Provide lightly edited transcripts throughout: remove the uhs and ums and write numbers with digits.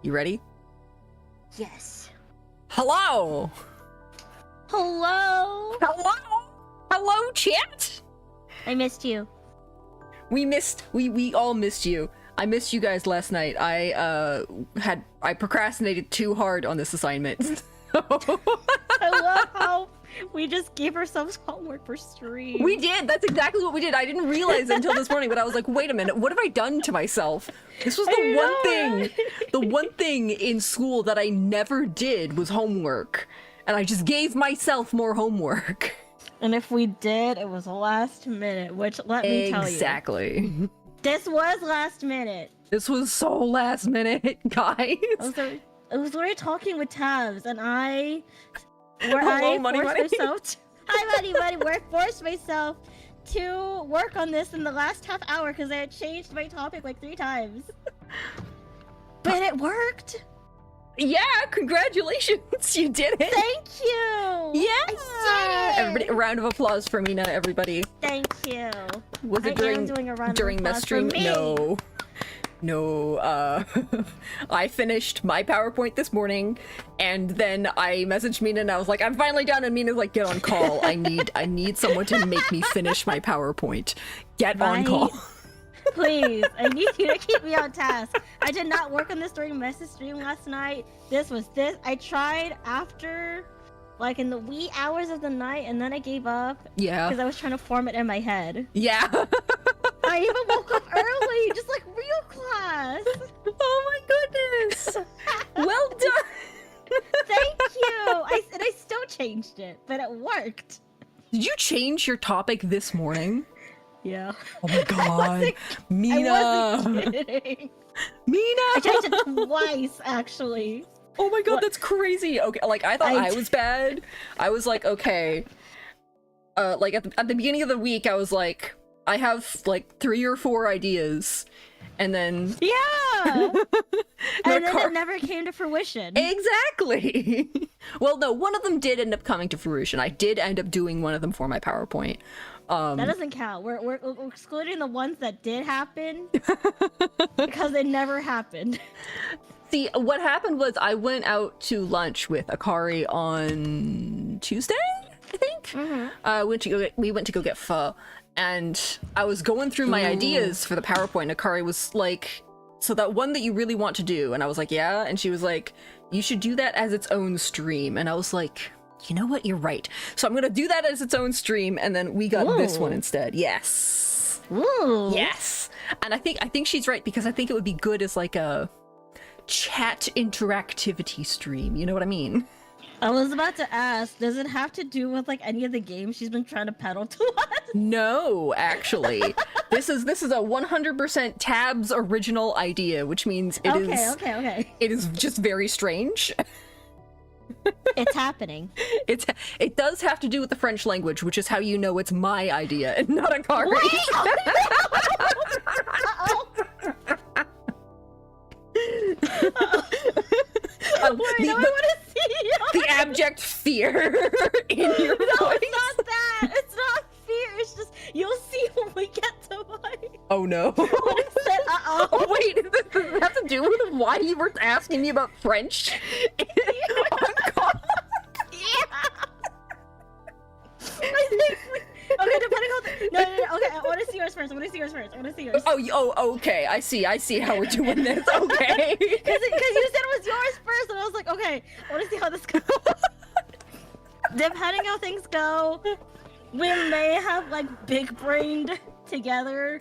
You ready? Yes. Hello! Hello! Hello! Hello, chat! I missed you. We all missed you. I missed you guys last night. I procrastinated too hard on this assignment. I love how we just gave ourselves homework for stream. We did! That's exactly what we did. I didn't realize it until this morning, but I was like, wait a minute, what have I done to myself? This was the one thing in school that I never did was homework. And I just gave myself more homework. And if we did, it was last minute, which let me tell you. Exactly. This was last minute. This was so last minute, guys. I was literally talking with Tabs, and I Hello, Money. myself where I forced myself to work on this in the last half hour because I had changed my topic like 3 times. But it worked. Yeah, congratulations, you did it. Thank you. Yeah. I did it. Everybody, a round of applause for Mina, everybody. Thank you. Was it during mess stream? No, I finished my PowerPoint this morning, and then I messaged Mina and I was like, I'm finally done, and Mina's like, get on call. I need someone to make me finish my PowerPoint. Get on call. Please, I need you to keep me on task. I did not work on this during message stream last night. I tried after, like, in the wee hours of the night, and then I gave up. Yeah. Because I was trying to form it in my head. Yeah. I even woke up early, just like real class. Oh my goodness. Well done. Thank you. I still changed it, but it worked. Did you change your topic this morning? Yeah. Oh my god. Mina. I wasn't kidding. Mina. I changed it twice, actually. Oh my god, that's crazy. Okay, like, I thought I was bad. I was like, okay. Like, at the beginning of the week, I was like, I have, like, 3 or 4 ideas. And then... Yeah! And then it never came to fruition. Exactly! Well, no, one of them did end up coming to fruition. I did end up doing one of them for my PowerPoint. That doesn't count. We're excluding the ones that did happen because they never happened. See, what happened was I went out to lunch with Akari on Tuesday, I think? Mm-hmm. We went to go get pho, and I was going through my ideas for the PowerPoint, and Akari was like, so that one that you really want to do, and I was like, yeah, and she was like, you should do that as its own stream, and I was like, you know what, you're right. So I'm gonna do that as its own stream, and then we got this one instead. Yes. Ooh. Yes. And I think she's right, because I think it would be good as like a chat interactivity stream, you know what I mean? I was about to ask, does it have to do with like any of the games she's been trying to peddle to us? No, actually. This is a 100% Tabs original idea, which means it is just very strange. It's happening. It does have to do with the French language, which is how you know it's my idea and not Akari. The abject fear in your voice. No, it's not that. It's not fear. It's just you'll see when we get to mine. Oh no. What is it? Oh wait, does it have to do with why you were asking me about French? Yeah. I think okay, depending on no, okay, I want to see yours first. Oh, okay. I see how we're doing this. Okay. Because you said it was yours first, and I was like, okay, I want to see how this goes. Depending how things go, we may have like big brained together,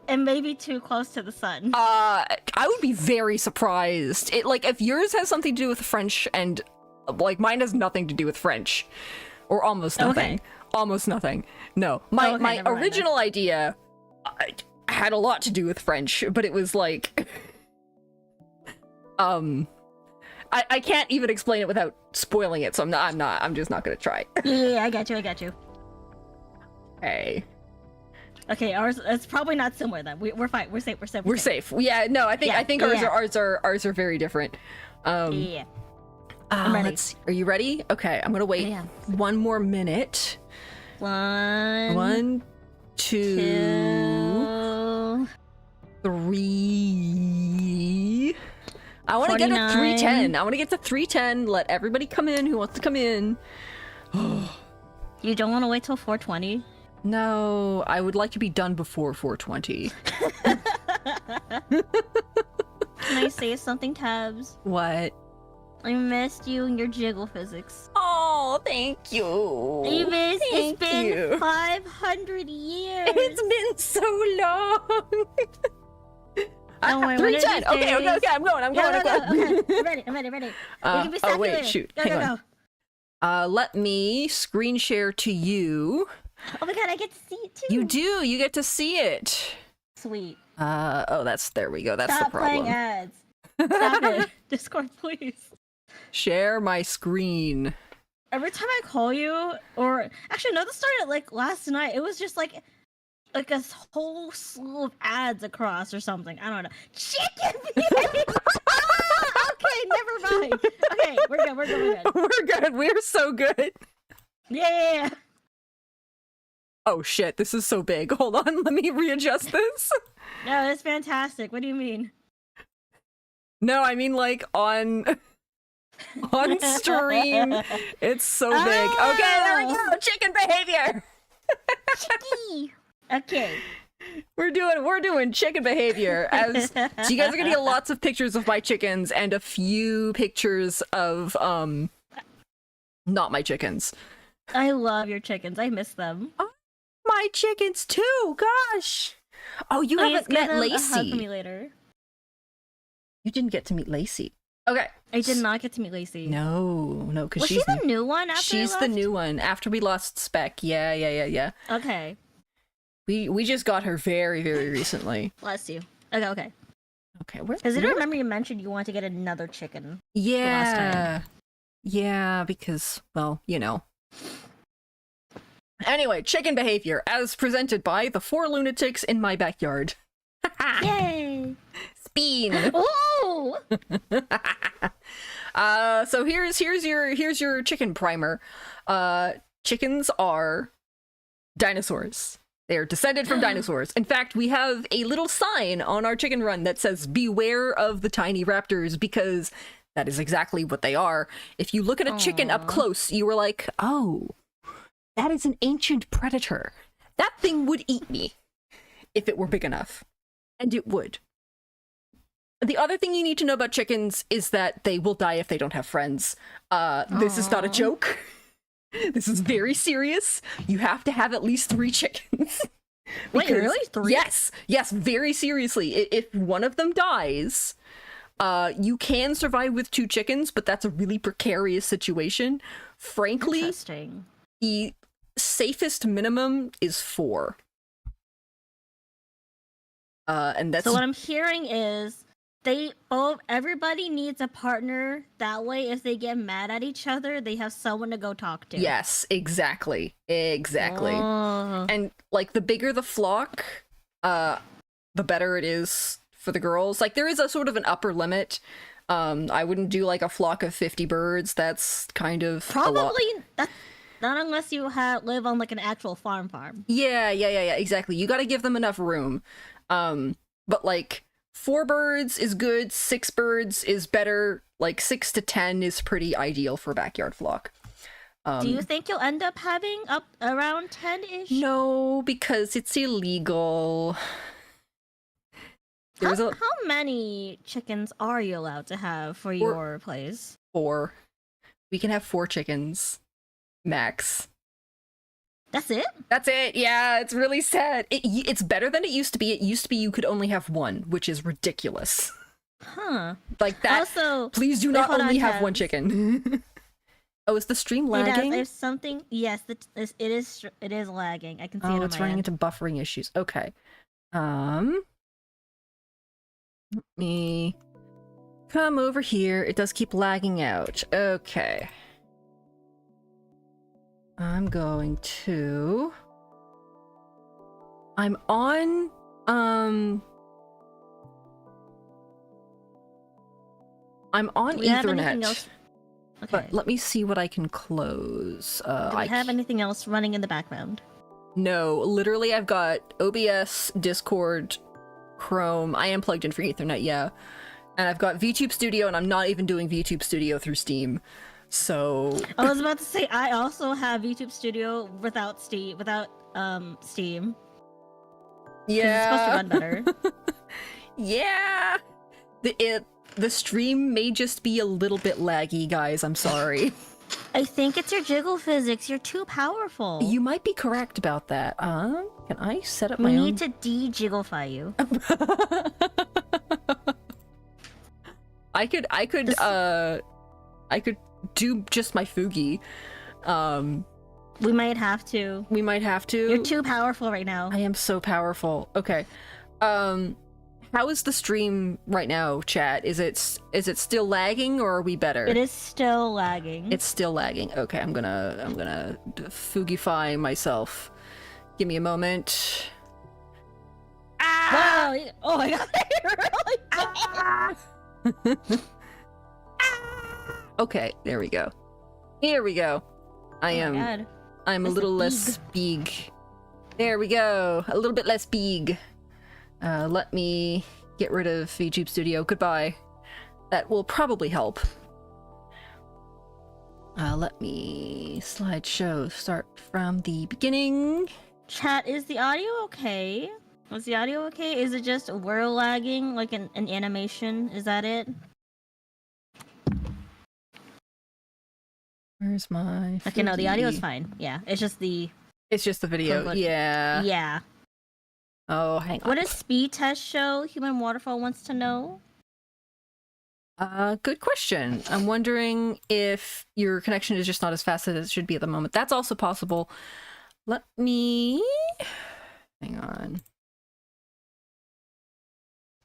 and maybe too close to the sun. I would be very surprised. Like, if yours has something to do with French and like mine has nothing to do with French, or almost nothing. Okay. Almost nothing. No, my original idea had a lot to do with French, but it was like, I can't even explain it without spoiling it, so I'm just not gonna try. Yeah, I got you. Hey. Okay, ours it's probably not similar then. We're fine. We're safe. We're safe. Yeah, no, I think ours are very different. Yeah. I'm ready. Let's see. Are you ready? Okay, I'm gonna wait 1 more minute. 1, 2, 3. I want to get to 49. 310. I want to get to 310. Let everybody come in who wants to come in. You don't want to wait till 420? No, I would like to be done before 420. Can I say something, Tabs? What? I missed you and your jiggle physics. Oh, thank you. You missed. It's Thank been you. 500 years. It's been so long. Don't worry, 310. one of these Okay, days- I'm going. Go. going. Okay, I'm ready. We can be Oh, wait, later. shoot. Go, Hang go, on. go. Let me screen share to you. Oh my god, I get to see it too. You do. You get to see it. Sweet. There we go. That's Stop the problem. playing ads. Stop it. Discord, please. Share my screen. Every time I call you, or actually, no, this started like last night. It was just like a whole slew of ads across or something. I don't know. Chicken. Okay, never mind. Okay, we're good. We're good. We're so good. Yeah. Oh shit, this is so big. Hold on, let me readjust this. No, it's fantastic. What do you mean? No, I mean like on stream. It's so big. Okay, there we go. Chicken behavior. Chicky. Okay. We're doing chicken behavior. So you guys are gonna get lots of pictures of my chickens and a few pictures of not my chickens. I love your chickens. I miss them. My chickens too. Gosh. Oh, you Please haven't give met them a hug Lacey. for me later. You didn't get to meet Lacey. Okay. I did not get to meet Lacey. No, because Was she she's the new one after I she's the left? new one after we lost Spec. Yeah. Okay. We just got her very, very recently. Bless you. Okay. Okay, Because I do remember you mentioned you want to get another chicken. last Yeah. Yeah, because, well, you know. Anyway, chicken behavior as presented by the 4 lunatics in my backyard. Yay! Speen. Ooh! So here's your chicken primer. Chickens are dinosaurs. They're descended from dinosaurs. In fact, we have a little sign on our chicken run that says beware of the tiny raptors, because that is exactly what they are. If you look at a chicken up close, you were like, oh, that is an ancient predator. That thing would eat me if it were big enough. And it would. The other thing you need to know about chickens is that they will die if they don't have friends. This is not a joke. This is very serious. You have to have at least 3 chickens. Wait, really? 3? Yes, very seriously. If one of them dies, you can survive with 2 chickens, but that's a really precarious situation. Frankly, Interesting. the safest minimum is 4. And that's So what I'm hearing is everybody needs a partner. That way, if they get mad at each other, they have someone to go talk to. yes, exactly. Oh. And like the bigger the flock, the better it is for the girls. Like there is a sort of an upper limit. I wouldn't do like a flock of 50 birds. That's kind of a lot. Probably not unless you live on like an actual farm. Yeah, exactly. You got to give them enough room. But like 4 birds is good, 6 birds is better, like 6 to 10 is pretty ideal for a backyard flock. Do you think you'll end up having up around 10-ish? No, because it's illegal. How many chickens are you allowed to have for your place? 4. We can have 4 chickens. Max. That's it? That's it. Yeah, it's really sad. It's better than it used to be. It used to be you could only have 1, which is ridiculous. Huh. Like that. Also, please do not only have 1 chicken. Oh, is the stream lagging? There's something. Yes, it is lagging. I can see it on it's my running end. into buffering issues. Okay. Let me come over here. It does keep lagging out. Okay. I'm on Do we have anything Ethernet. else? Okay. But let me see what I can close. Do we have anything else running in the background? No, literally I've got OBS, Discord, Chrome. I am plugged in for Ethernet, yeah. And I've got VTube Studio, and I'm not even doing VTube Studio through Steam. So I was about to say I also have YouTube Studio without Steam. yeah, It's supposed to run better. yeah. The stream may just be a little bit laggy, guys. I'm sorry. I think it's your jiggle physics. You're too powerful. You might be correct about that. Can I set up my We own? need to de-jigglify you. I could do just my Fugi. We might have to. We might have to. You're too powerful right now. I am so powerful. Okay. How is the stream right now, chat? Is it still lagging, or are we better? It is still lagging. It's still lagging. Okay, I'm gonna Fugify myself. Give me a moment. Wow! Oh my god! Really Okay, there we go. Here we go. I'm a little less big. There we go. A little bit less big. Let me get rid of VTube Studio. Goodbye. That will probably help. Let me slideshow start from the beginning. Chat, is the audio okay? Was the audio okay? Is it just we're lagging, like an animation? Is that it? Where's my Okay, no, the Fugi? audio is fine. Yeah, it's just the... It's just the video. Yeah. Yeah. Oh, hang on. What does speed test show? Human Waterfall wants to know. Good question. I'm wondering if your connection is just not as fast as it should be at the moment. That's also possible. Let me... Hang on.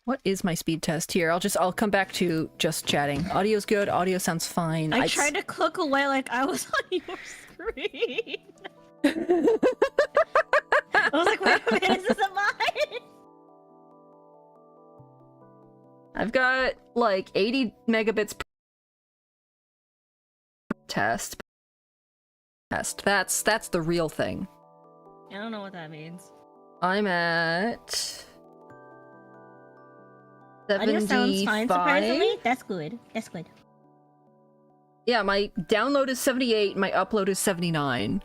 What is my speed test here? I'll come back to just chatting. Audio's good. Audio sounds fine. I tried to click away like I was on your screen. I was like, wait a minute, is this a mine? I've got like 80 megabits per test. That's the real thing. I don't know what that means. I'm at Audio 75. sounds fine, surprisingly. That's good. That's good. Yeah, my download is 78, my upload is 79.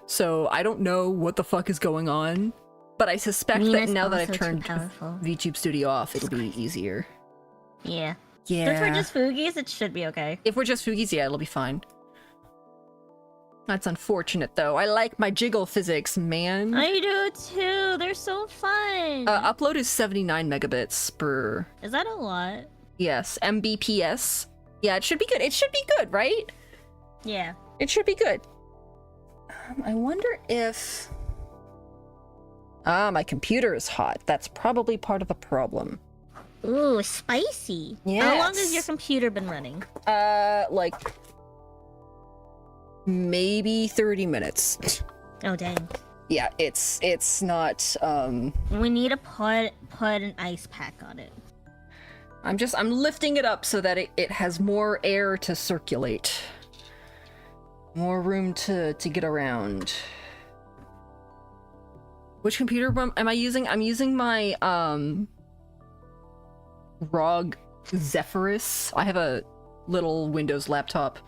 So I don't know what the fuck is going on, but I suspect that now that I've turned VTube Studio off, it'll be easier. Yeah. Yeah. So if we're just Fugis, it should be okay. If we're just Fugis, yeah, it'll be fine. That's unfortunate, though. I like my jiggle physics, man. I do too. They're so fun. Upload is 79 megabits per... Is that a lot? Yes, Mbps. Yeah, it should be good. It should be good, right? Yeah. It should be good. I wonder if... my computer is hot. That's probably part of the problem. Ooh, spicy. Yes. How long has your computer been running? Like... maybe 30 minutes. Oh, dang. Yeah, it's not, We need to put an ice pack on it. I'm lifting it up so that it has more air to circulate. More room to get around. Which computer am I using? I'm using my, ROG Zephyrus. I have a little Windows laptop.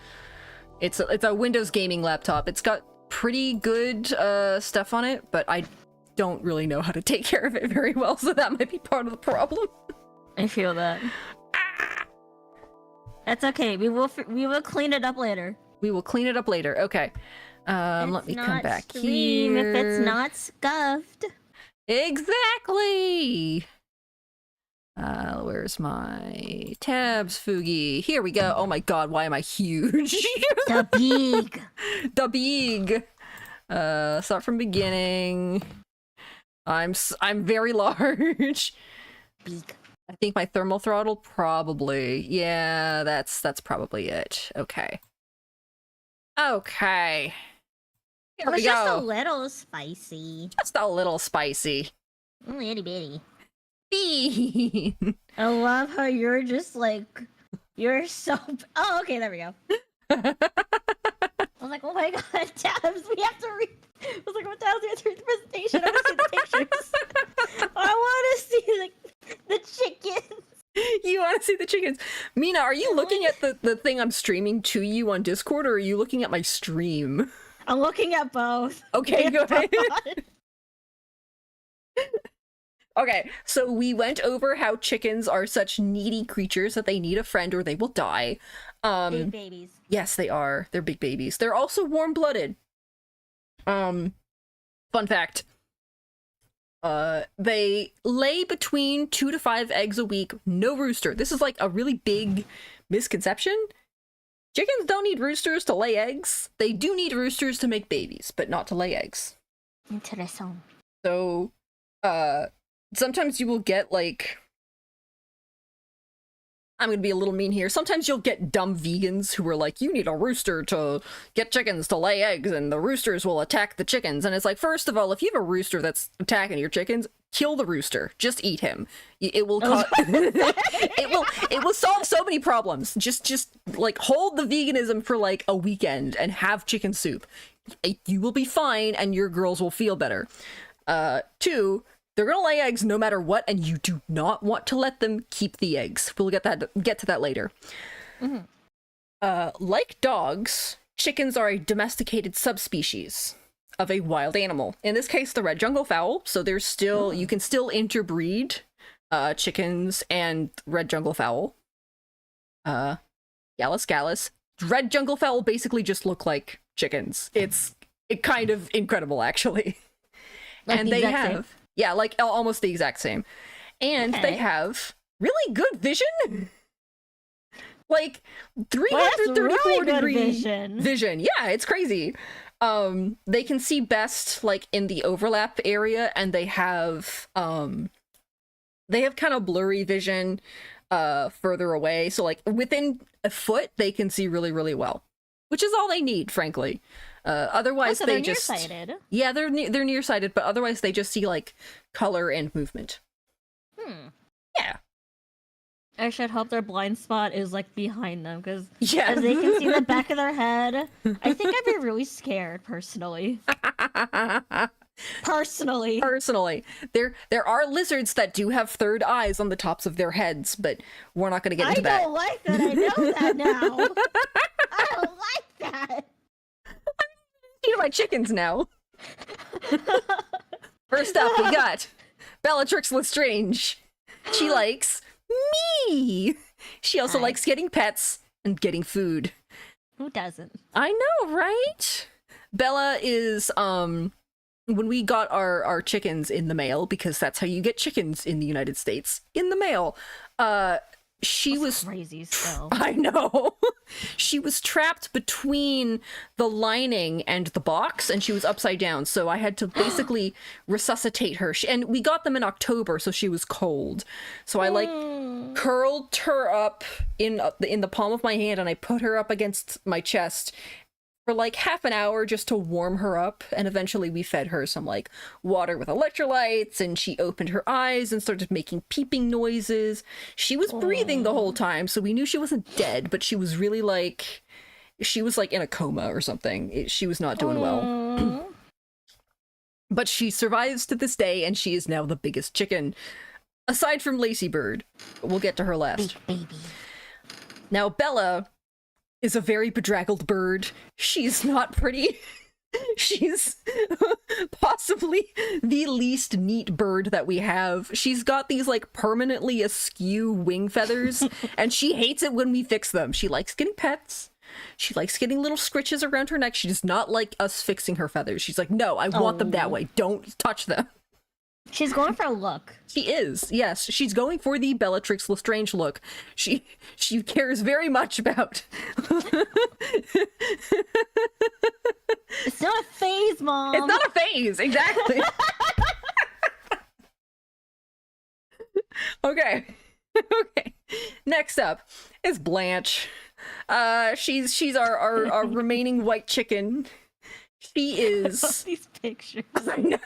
It's a Windows gaming laptop. It's got pretty good stuff on it, but I don't really know how to take care of it very well, so that might be part of the problem. I feel that. That's okay. We will clean it up later. We will clean it up later. Okay. Let me come back here. If it's not scuffed. Exactly. Where's my tabs, Fugi? Here we go. Oh my god, why am I huge? The big. The big. Start from beginning. I'm very large. Big. I think my thermal throttle probably. Yeah, that's probably it. Okay. Okay. Here It was we go. just a little spicy. Just a little spicy. Itty bitty. Bean. I love how you're just like, you're so... Oh, okay, there we go. I was like, oh my god, Tabs, we have to read... I was like, what Tabs, we have to read the presentation. I want to see the pictures. I want to see the chickens. You want to see the chickens. Mina, are you looking at the thing I'm streaming to you on Discord, or are you looking at my stream? I'm looking at both. Okay, go ahead. Okay, so we went over how chickens are such needy creatures that they need a friend or they will die. Big babies. Yes, they are. They're big babies. They're also warm-blooded. Fun fact. They lay between 2 to 5 eggs a week. No rooster. This is like a really big misconception. Chickens don't need roosters to lay eggs. They do need roosters to make babies, but not to lay eggs. Interesting. So, sometimes you will get, like... I'm gonna be a little mean here. Sometimes you'll get dumb vegans who are like, you need a rooster to get chickens to lay eggs, and the roosters will attack the chickens. And it's like, first of all, if you have a rooster that's attacking your chickens, kill the rooster. Just eat him. It will cause... it will solve so many problems. Just like hold the veganism for like a weekend and have chicken soup. You will be fine, and your girls will feel better. 2, they're gonna lay eggs no matter what, and you do not want to let them keep the eggs. We'll get to that later. Like dogs, chickens are a domesticated subspecies of a wild animal. In this case, the red jungle fowl. So there's still you can still interbreed chickens and red jungle fowl. Gallus. Red jungle fowl basically just look like chickens. It's kind of incredible, actually. Like and the they exact have same? Yeah, like almost the exact same. And they have really good vision. Like 334 really good degree vision. Yeah, it's crazy. They can see best like in the overlap area, and they have kind of blurry vision further away. So like within a foot, they can see really, really well, which is all they need, frankly. Otherwise, so they they're just nearsighted. Yeah, they're nearsighted, but otherwise they just see like color and movement. Yeah. I should hope their blind spot is like behind them, because Yeah. as they can see the back of their head, I think I'd be really scared personally. Personally, there are lizards that do have third eyes on the tops of their heads, but we're not going to get into that. I don't like that. I know that now. I don't like that. Eat my chickens now. First up, we got Bellatrix Lestrange. She likes me. She also likes getting pets and getting food. Who doesn't? I know, right? Bella is when we got our chickens in the mail, because that's how you get chickens in the United States, in the mail. She was crazy still. I know. She was trapped between the lining and the box, and she was upside down. So I had to basically resuscitate her. And we got them in October, so she was cold. So I like curled her up in the palm of my hand, and I put her up against my chest for like half an hour just to warm her up, and eventually we fed her some like water with electrolytes, and she opened her eyes and started making peeping noises. She was breathing the whole time, so we knew she wasn't dead, but she was really like in a coma or something. She was not doing well. But she survives to this day, and she is now the biggest chicken, aside from Lacey Bird. We'll get to her last. Big baby. Now Bella is a very bedraggled bird. She's not pretty. She's possibly the least neat bird that we have. She's got these like permanently askew wing feathers, and she hates it when we fix them. She likes getting pets. She likes getting little scritches around her neck. She does not like us fixing her feathers. She's like, no, I want them that way. Don't touch them. She's going for a look. She is, yes. She's going for the Bellatrix Lestrange look. She cares very much about... It's not a phase, Mom! It's not a phase, exactly! Okay. Next up is Blanche. She's our remaining white chicken. She is... These pictures. I know.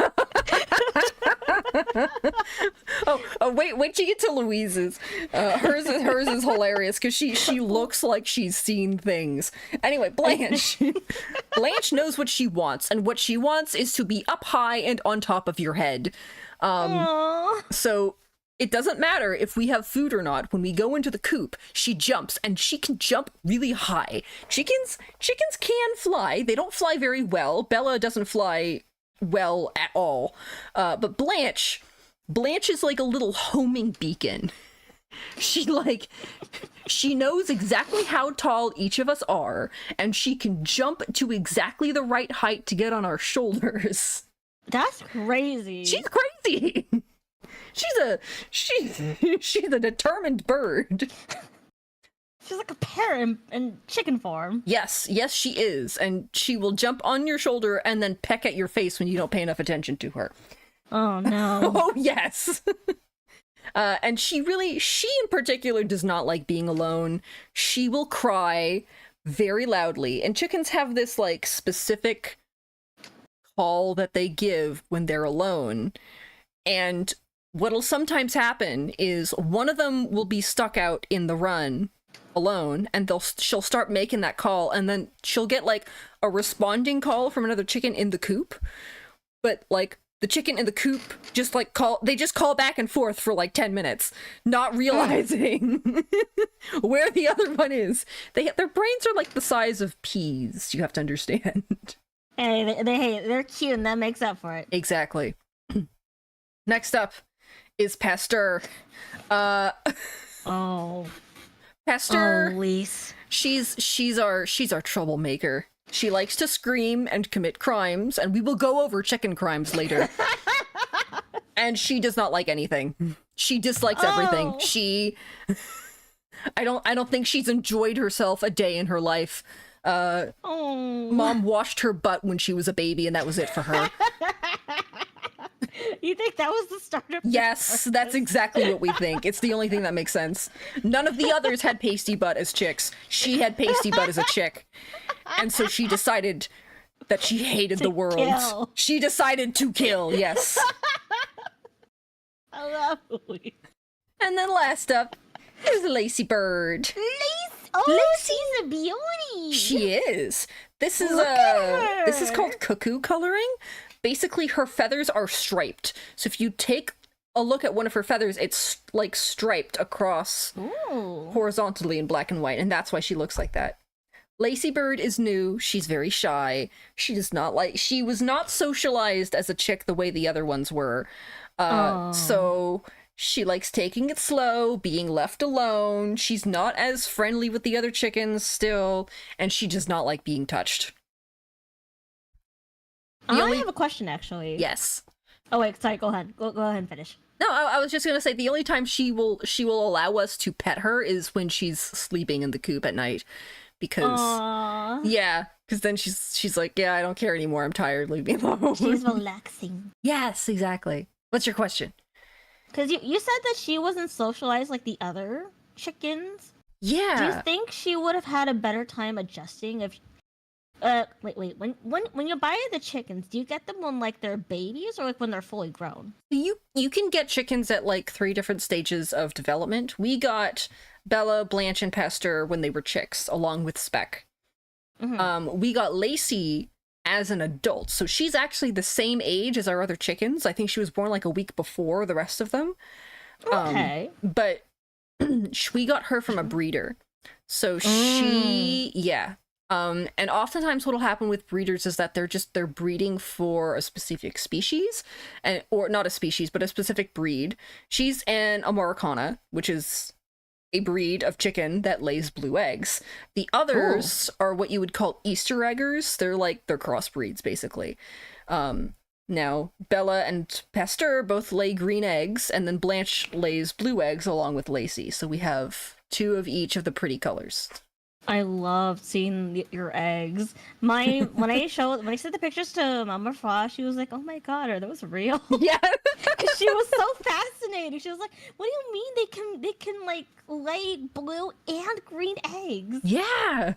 Wait till you get to Louise's. Hers is hilarious because she looks like she's seen things. Anyway, Blanche. Blanche knows what she wants, and what she wants is to be up high and on top of your head. So it doesn't matter if we have food or not. When we go into the coop, she jumps, and she can jump really high. Chickens can fly. They don't fly very well. Bella doesn't fly well at all. But Blanche is like a little homing beacon. She knows exactly how tall each of us are, and she can jump to exactly the right height to get on our shoulders. That's crazy. She's crazy. She's a determined bird. She's like a parrot in chicken form. Yes, she is, and she will jump on your shoulder and then peck at your face when you don't pay enough attention to her. Oh no. Oh yes. And she in particular does not like being alone. She will cry very loudly, and chickens have this like specific call that they give when they're alone. And what'll sometimes happen is one of them will be stuck out in the run alone, and she'll start making that call, and then she'll get like a responding call from another chicken in the coop. But like the chicken in the coop just like call back and forth for like 10 minutes, not realizing where the other one is. Their brains are like the size of peas, you have to understand. Hey, they're cute, and that makes up for it. Exactly. Next up is Pasteur. Oh. Pasteur. Oh, Lise. She's our troublemaker. She likes to scream and commit crimes, and we will go over chicken crimes later. And she does not like anything. She dislikes everything. I don't think she's enjoyed herself a day in her life. Mom washed her butt when she was a baby, and that was it for her. You think that was the start of Yes, that's exactly what we think. It's the only thing that makes sense. None of the others had pasty butt as chicks. She had pasty butt as a chick. And so she decided that she hated the world. Kill. She decided to kill, yes. I love Lise. And then last up is Lacey Bird. Lise! Oh, she's a beauty! She is. This is Look at this is her. called cuckoo coloring. Basically, her feathers are striped. So if you take a look at one of her feathers, it's like striped across horizontally in black and white, and that's why she looks like that. Lacey Bird is new. She's very shy. She was not socialized as a chick the way the other ones were. So she likes taking it slow, being left alone. She's not as friendly with the other chickens still, and she does not like being touched. I have a question, actually. Yes. Oh wait, sorry. Go ahead. Go ahead and finish. No, I was just gonna say the only time she will allow us to pet her is when she's sleeping in the coop at night, because then she's like, yeah, I don't care anymore. I'm tired. Leave me alone. She's relaxing. Yes, exactly. What's your question? Because you said that she wasn't socialized like the other chickens. Yeah. Do you think she would have had a better time adjusting if? Wait. When you buy the chickens, do you get them when like they're babies or like when they're fully grown? You can get chickens at like 3 different stages of development. We got Bella, Blanche, and Pasteur when they were chicks, along with Speck. Mm-hmm. We got Lacey as an adult, so she's actually the same age as our other chickens. I think she was born like a week before the rest of them. Okay. But we got her from a breeder. So and oftentimes what'll happen with breeders is that they're breeding for a specific species, or not a species, but a specific breed. She's an Americana, which is a breed of chicken that lays blue eggs. The others are what you would call Easter eggers. They're crossbreeds, basically. Now, Bella and Pasteur both lay green eggs, and then Blanche lays blue eggs along with Lacey. So we have 2 of each of the pretty colors. I love seeing your eggs. When I sent the pictures to Mama Frost, she was like, "Oh my god, are those real?" Yeah, she was so fascinated. She was like, "What do you mean they can like lay blue and green eggs?" Yeah.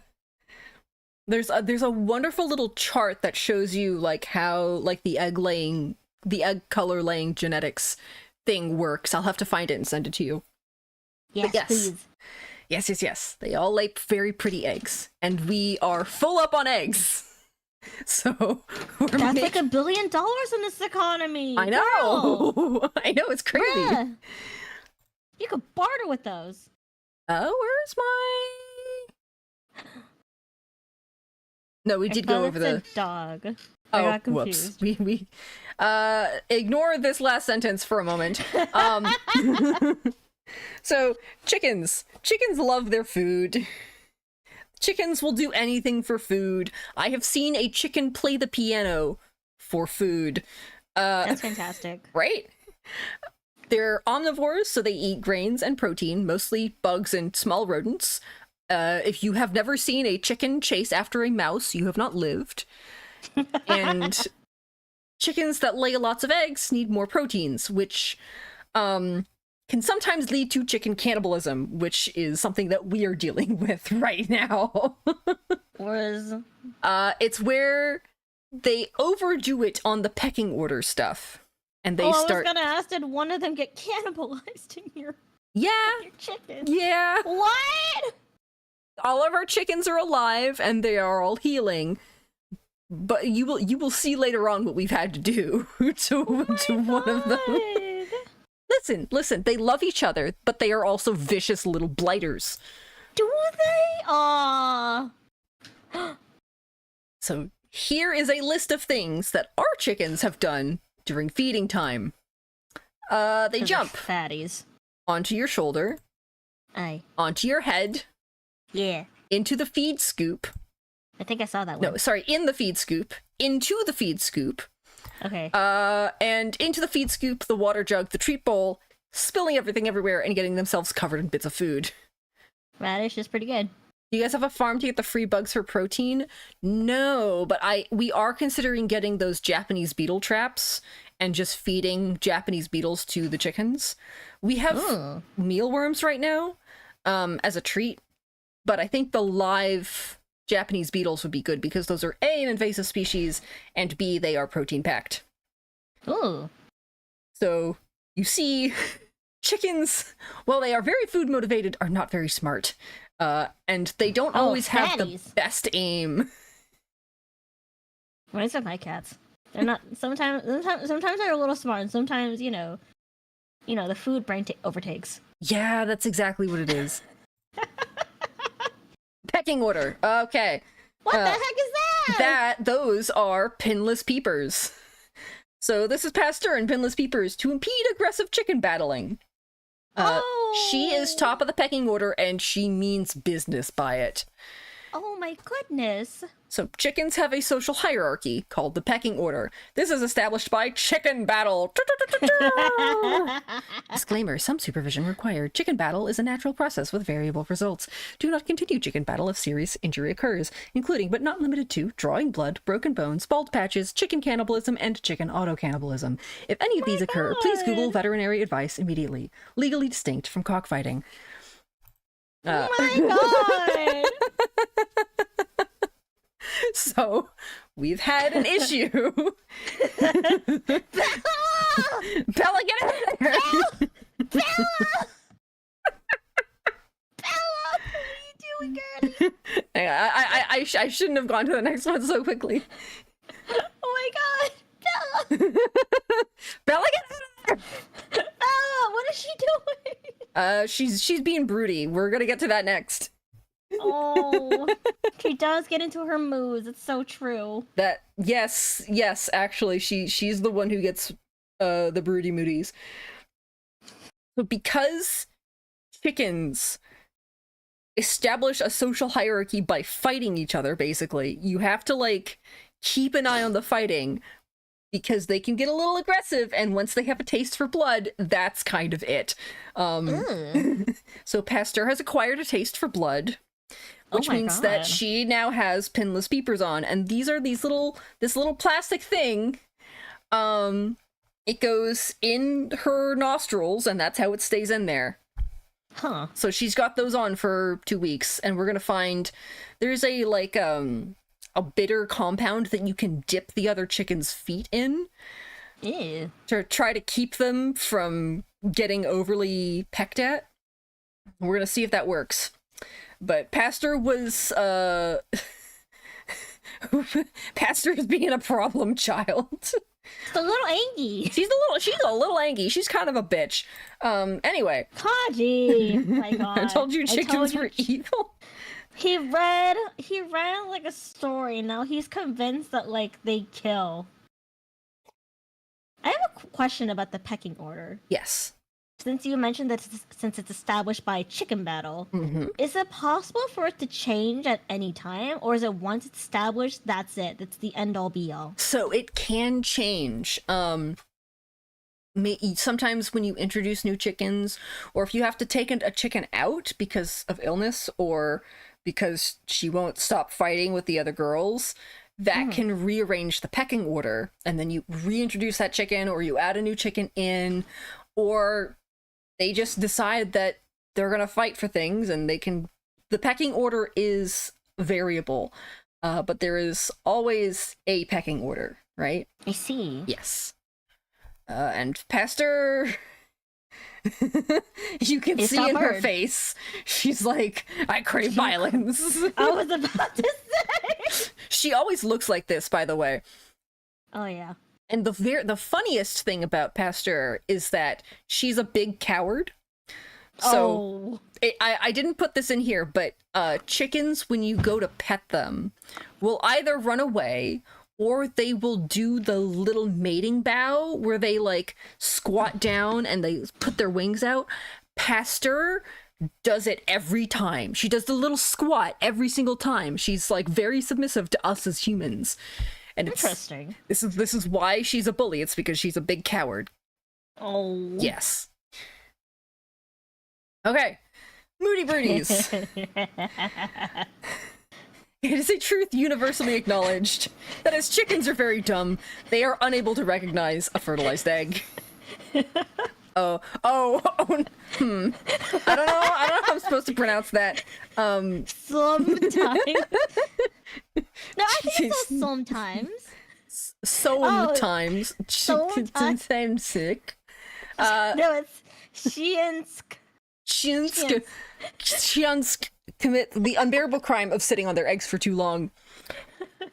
There's a wonderful little chart that shows you like how like the egg color laying genetics thing works. I'll have to find it and send it to you. Yes, please. Yes. They all lay very pretty eggs, and we are full up on eggs. So that's like $1 billion in this economy. I know. Girl. I know, it's crazy. You could barter with those. Where's my... No, we did go over the dog. I got confused. Whoops. We ignore this last sentence for a moment. So, chickens. Chickens love their food. Chickens will do anything for food. I have seen a chicken play the piano for food. That's fantastic. Right? They're omnivores, so they eat grains and protein, mostly bugs and small rodents. If you have never seen a chicken chase after a mouse, you have not lived. And chickens that lay lots of eggs need more proteins, which can sometimes lead to chicken cannibalism, which is something that we are dealing with right now. It's where they overdo it on the pecking order stuff. And they start... I was gonna ask, did one of them get cannibalized in your chicken? Yeah. What? All of our chickens are alive and they are all healing. But you will see later on what we've had to do to one of them. Listen, they love each other, but they are also vicious little blighters. Do they? Aww. So here is a list of things that our chickens have done during feeding time. They jump. Fatties. Onto your shoulder. Aye. Onto your head. Yeah. Into the feed scoop. I think I saw that one. No, sorry, in the feed scoop. Into the feed scoop. Okay. And into the feed scoop, the water jug, the treat bowl, spilling everything everywhere and getting themselves covered in bits of food. Radish is pretty good. Do you guys have a farm to get the free bugs for protein? No, but we are considering getting those Japanese beetle traps and just feeding Japanese beetles to the chickens. We have mealworms right now, as a treat, but I think the live Japanese beetles would be good because those are A, an invasive species, and B, they are protein packed. Ooh. So you see, chickens, while they are very food motivated, are not very smart. And they don't always have the best aim. Reminds me of my cats. They're not. Sometimes they're a little smart, and sometimes the food brain overtakes. Yeah, that's exactly what it is. Pecking order. Okay. What the heck is that? Those are pinless peepers. So this is Pasteur and pinless peepers to impede aggressive chicken battling. She is top of the pecking order, and she means business by it. Oh my goodness. So chickens have a social hierarchy called the pecking order. This is established by chicken battle. Disclaimer, some supervision required. Chicken battle is a natural process with variable results. Do not continue chicken battle if serious injury occurs, including but not limited to drawing blood, broken bones, bald patches, chicken cannibalism, and chicken auto-cannibalism. If any of these occur, please Google veterinary advice immediately. Legally distinct from cockfighting. Oh my god! So, we've had an issue. Bella! Bella, get out of there! Bella! Bella! What are you doing, girlie? I shouldn't have gone to the next one so quickly. Oh my god! Bella! Bella, get out of there! Bella, what is she doing? She's being broody. We're gonna get to that next. Oh, she does get into her moods. It's so true. Yes, actually, she's the one who gets the broody moodies. So because chickens establish a social hierarchy by fighting each other, basically, you have to keep an eye on the fighting because they can get a little aggressive, and once they have a taste for blood, that's kind of it. So Pasteur has acquired a taste for blood, which means that she now has pinless peepers on, and these are this little plastic thing. It goes in her nostrils, and that's how it stays in there. Huh. So she's got those on for 2 weeks, and we're gonna find there's a bitter compound that you can dip the other chicken's feet in. Ew. To try to keep them from getting overly pecked at. We're gonna see if that works. But Pasteur was Pasteur's being a problem child. It's a little angry. She's a little angry. She's kind of a bitch. Anyway. Kaji! Oh my god. I told you chickens were evil. He read like a story, now he's convinced that like they kill. I have a question about the pecking order. Yes. Since you mentioned that since it's established by chicken battle, is it possible for it to change at any time, or is it once it's established, that's it? That's the end all be all. So it can change. Sometimes when you introduce new chickens, or if you have to take a chicken out because of illness or because she won't stop fighting with the other girls, that can rearrange the pecking order, and then you reintroduce that chicken, or you add a new chicken in, or they just decide that they're gonna fight for things, and the pecking order is variable, but there is always a pecking order, right? I see. Yes. And Pastor, you can It's see in her hard. face, she's like, I crave violence. I was about to say. She always looks like this, by the way. Oh yeah. And the funniest thing about Pasteur is that she's a big coward. So I didn't put this in here, but chickens, when you go to pet them, will either run away or they will do the little mating bow where they like squat down and they put their wings out. Pasteur does it every time. She does the little squat every single time. She's like very submissive to us as humans. And Interesting. This is why she's a bully. It's because she's a big coward. Oh. Yes. Okay. Moody Broodies. It is a truth universally acknowledged that as chickens are very dumb, they are unable to recognize a fertilized egg. I don't know how I'm supposed to pronounce that. Sometimes. No, I think it's all sometimes. Sometimes. Sometimes. Sick. No, it's Shiensk. Shiansk commit the unbearable crime of sitting on their eggs for too long,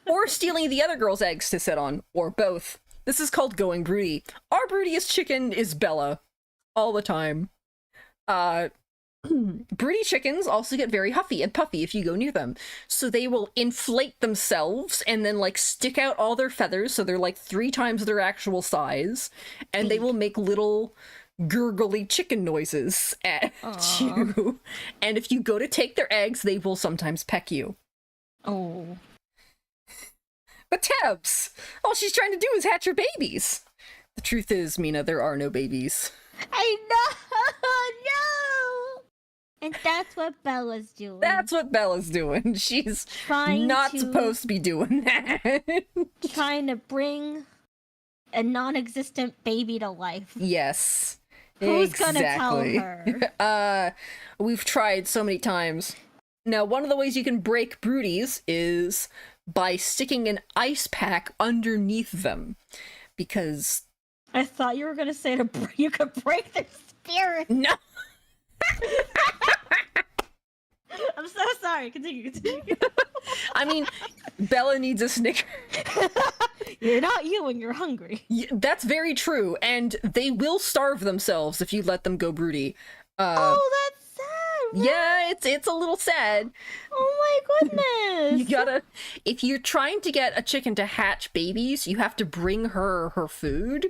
or stealing the other girl's eggs to sit on, or both. This is called going broody. Our broodiest chicken is Bella, all the time. Broody chickens also get very huffy and puffy if you go near them, so they will inflate themselves and then like stick out all their feathers, so they're like 3 times their actual size, and they will make little gurgly chicken noises at you. And if you go to take their eggs, they will sometimes peck you. Oh. But Tabs, all she's trying to do is hatch her babies. The truth is, Mina, there are no babies. I know! No! And that's what Bella's doing. That's what Bella's doing. She's Trying not to- supposed to be doing that. Trying to bring a non-existent baby to life. Yes. Who's gonna tell exactly. her? We've tried so many times. Now, one of the ways you can break broodies is by sticking an ice pack underneath them, because I thought you were gonna say you could break their spirit. no. I'm so sorry. Continue. I mean, Bella needs a Snicker. You're not you when you're hungry. That's very true, and they will starve themselves if you let them go broody. Oh, that's sad. Yeah, it's a little sad. Oh my goodness. You gotta, if you're trying to get a chicken to hatch babies, you have to bring her food,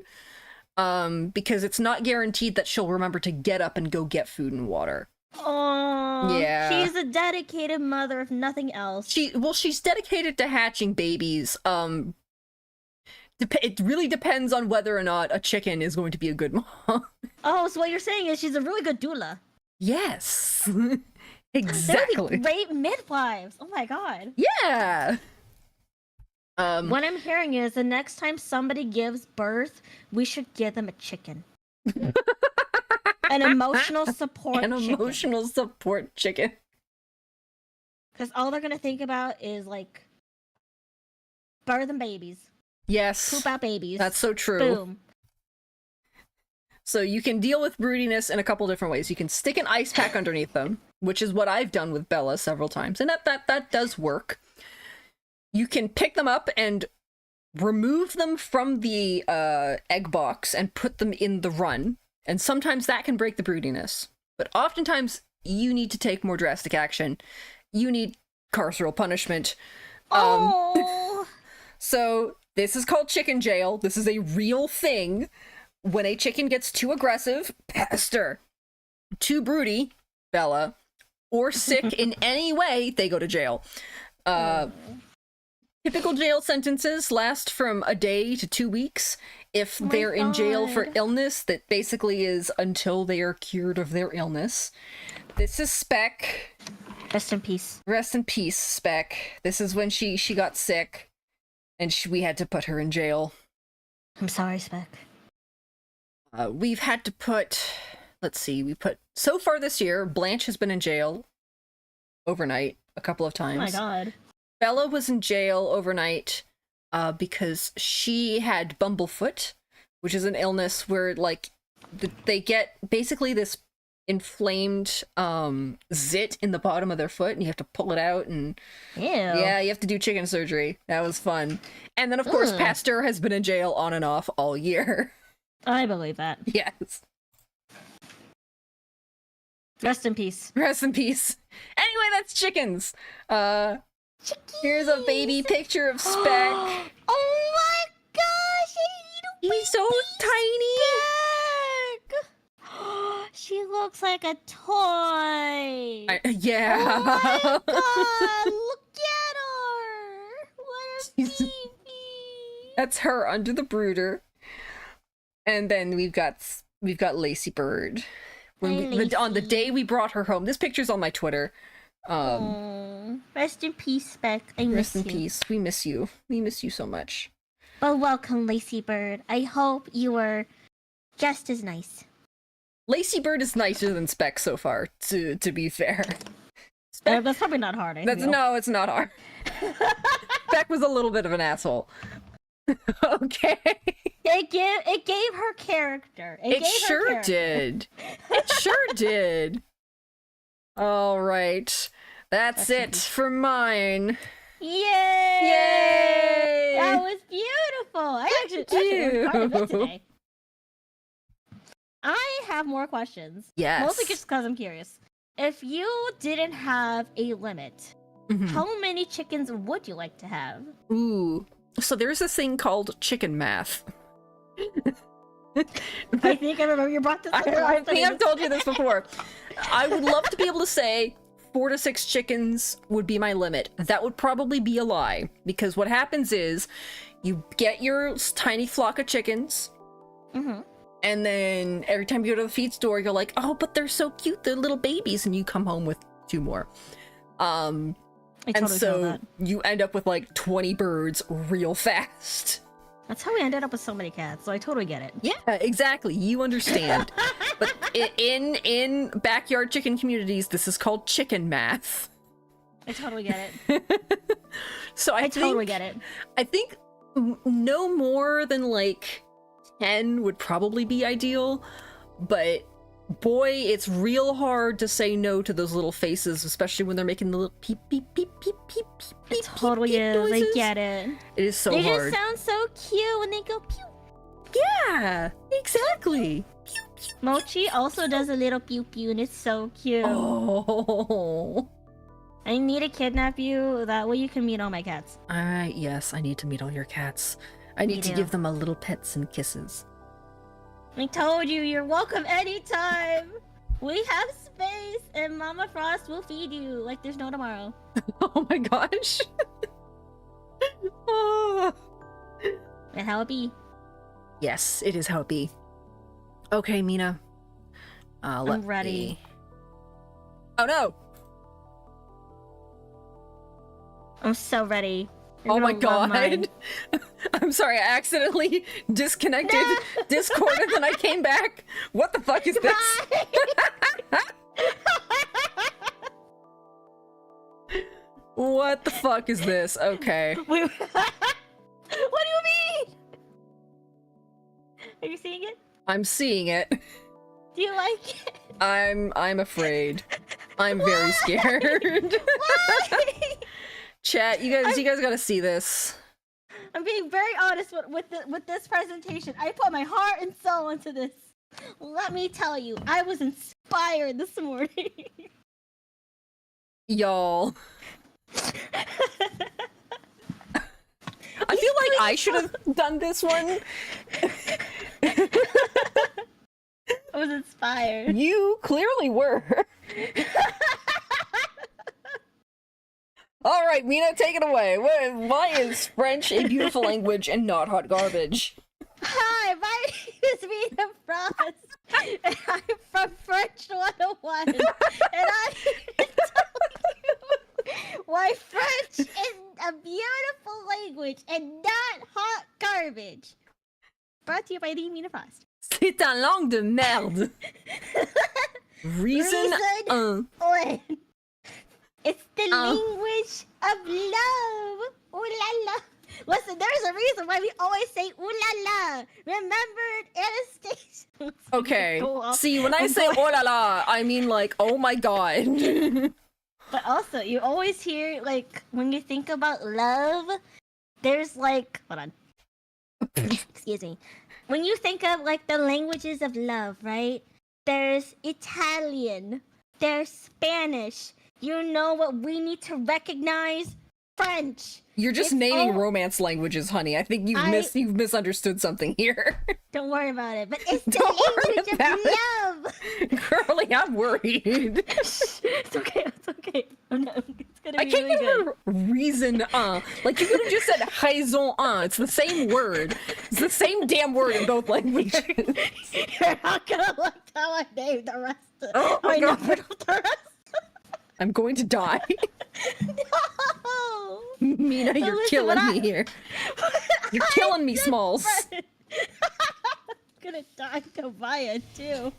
because it's not guaranteed that she'll remember to get up and go get food and water. Oh, Yeah. She's a dedicated mother, if nothing else. She's dedicated to hatching babies. It really depends on whether or not a chicken is going to be a good mom. Oh, so what you're saying is she's a really good doula. Yes. They would Exactly. be great midwives. Oh my god. Yeah. What I'm hearing is the next time somebody gives birth, we should give them a chicken. An emotional support An emotional support chicken. Because all they're going to think about is, like, birthing babies. Yes. Poop out babies. That's so true. Boom. So you can deal with broodiness in a couple different ways. You can stick an ice pack underneath them, which is what I've done with Bella several times, and that does work. You can pick them up and remove them from the egg box and put them in the run. And sometimes that can break the broodiness. But oftentimes, you need to take more drastic action. You need carceral punishment. Oh! So, this is called chicken jail. This is a real thing. When a chicken gets too aggressive, pester. Too broody, Bella. Or sick in any way, they go to jail. Typical jail sentences last from a day to 2 weeks. If they're in jail for illness, that basically is until they are cured of their illness. This is Speck. Rest in peace. Rest in peace, Speck. This is when she got sick, and we had to put her in jail. I'm sorry, Speck. We've had to put... Let's see, so far this year, Blanche has been in jail overnight a couple of times. Oh my god. Bella was in jail overnight because she had bumblefoot, which is an illness where, like, they get basically this inflamed zit in the bottom of their foot, and you have to pull it out, and Ew. yeah, you have to do chicken surgery. That was fun. And then, of course, Pasteur has been in jail on and off all year. I believe that. Yes. Rest in peace. Rest in peace. Anyway, that's chickens. Here's a baby picture of Speck. Oh my gosh, He's so tiny. Speck! She looks like a toy. Yeah. Oh my god, look at her. What a baby. That's her under the brooder. And then we've got Lacey Bird. On the day we brought her home. This picture's on my Twitter. Rest in peace, Speck. I miss you. Rest in peace. We miss you. We miss you so much. Well, welcome, Lacey Bird. I hope you were just as nice. Lacey Bird is nicer than Speck so far, to be fair. Speck, That's probably not hard. no, it's not hard. Speck was a little bit of an asshole. Okay. It gave her character. It sure did. It sure did. All right. That's it for mine. Yay! Yay! That was beautiful. I actually worked quite a bit today. I have more questions. Yes. Mostly just because I'm curious. If you didn't have a limit, how many chickens would you like to have? Ooh. So there's this thing called chicken math. I think I remember you brought this up. I think I've told you this before. I would love to be able to say 4 to 6 chickens would be my limit. That would probably be a lie, because what happens is you get your tiny flock of chickens, and then every time you go to the feed store, you're like, oh, but they're so cute, they're little babies, and you come home with 2 more. I totally and feel so that. you end up with like 20 birds real fast. That's how we ended up with so many cats, so I totally get it. Yeah, exactly. You understand. But in backyard chicken communities, this is called chicken math. I totally get it. So I totally get it. I think no more than like 10 would probably be ideal, but boy, it's real hard to say no to those little faces, especially when they're making the little peep, peep, peep, peep, peep, peep, It totally peep is. noises. I get it. It is so they hard. They just sound so cute when they go pew. Yeah, exactly. Pew, pew, Mochi also does a little pew pew, and it's so cute. Oh. I need to kidnap you. That way you can meet all my cats. Yes, I need to meet all your cats. I need to give them a little pets and kisses. I told you, you're welcome anytime. We have space, and Mama Frost will feed you like there's no tomorrow. Oh my gosh. Oh. And how it be? Yes, it is how it be. Okay, Mina. I'm ready. Me... Oh no! I'm so ready. You're Oh my gonna love mine. god! I'm sorry, I accidentally disconnected Discord and then I came back. What the fuck is this? What the fuck is this? Okay. Wait, what do you mean? Are you seeing it? I'm seeing it. Do you like it? I'm afraid. I'm very scared. Why? Chat, you guys gotta see this. I'm being very honest with this presentation. I put my heart and soul into this. Let me tell you, I was inspired this morning. Y'all. I feel like I should have done this one. I was inspired. You clearly were. All right, Mina, take it away. Why is French a beautiful language and not hot garbage? Hi, my name is Mina Frost, and I'm from French 101, and I'm here to tell you why French is a beautiful language and not hot garbage. Brought to you by the Mina Frost. C'est un langue de merde. Reason 1. One. It's the language of love. Ooh la la. Listen, there's a reason why we always say ooh la la. Remember Anastasia? Okay. See, when I say oh la la, I mean like, oh my god. But also, you always hear, like, when you think about love, there's like, hold on. Excuse me. When you think of, like, the languages of love, right? There's Italian. There's Spanish. You know what we need to recognize? French. You're just naming romance languages, honey. I think you've misunderstood something here. Don't worry about it. But it's the language of love. Girlie, I'm worried. It's okay. It's okay. It's gonna be I can't really remember reason. Like you could have just said raison. It's the same word. It's the same damn word in both languages. You're not gonna like how I named the rest. Oh my god. The rest. I'm going to die. No! Mina, you're killing me here. You're killing me, Smalls. I'm gonna die to Maya, too.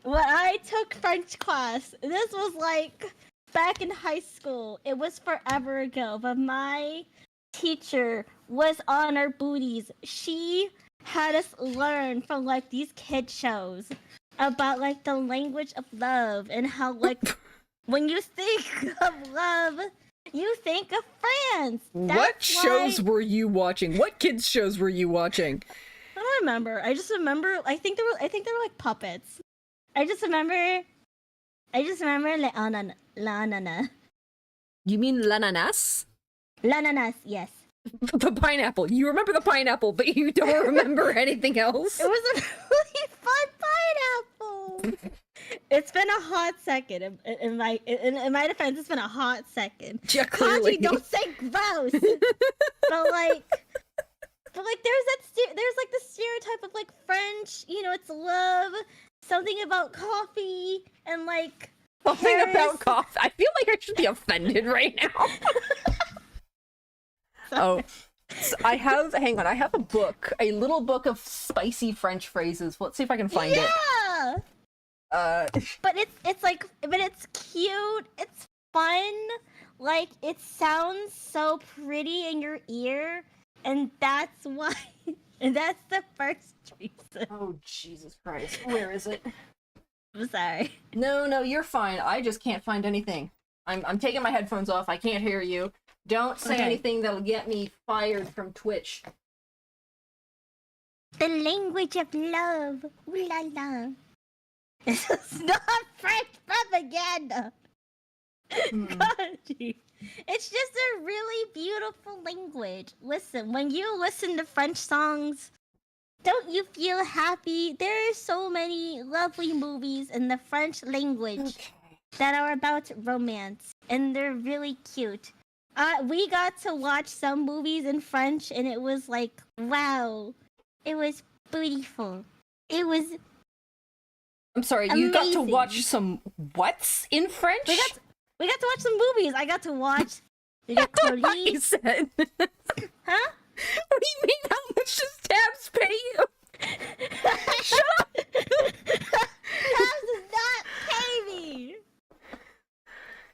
When I took French class, this was like back in high school. It was forever ago, but my teacher was on our booties. She had us learn from like these kid shows about like the language of love and how like when you think of love, you think of France. What shows were you watching? What kids shows were you watching? I don't remember. I just remember. I think they were like puppets. I just remember l'ananas. You mean l'ananas? L'ananas, yes. The pineapple. You remember the pineapple, but you don't remember anything else? It was a really fun pineapple. It's been a hot second. In my defense, it's been a hot second. Yeah, clearly. Kaji, don't say gross. but like there's like the stereotype of like French. You know, it's love. Something about coffee and like something Paris. about coffee. I feel like I should be offended right now. Oh, so I have a book, a little book of spicy French phrases. Let's see if I can find it. But it's cute. It's fun. Like it sounds so pretty in your ear, and that's why. And that's the first reason. Oh Jesus Christ! Where is it? I'm sorry. No, you're fine. I just can't find anything. I'm taking my headphones off. I can't hear you. Don't say anything that'll get me fired from Twitch. The language of love. Ooh la la. This is not French propaganda. Kaji. It's just a really beautiful language. Listen, when you listen to French songs, don't you feel happy? There are so many lovely movies in the French language that are about romance, and they're really cute. We got to watch some movies in French, and it was like, wow. It was beautiful. It was I'm sorry, amazing. You got to watch some what's in French? We got to watch some movies. I got to watch. We got you said. Huh? What do you mean? How much does Tabs pay you? Shut up! Tabs does not pay me.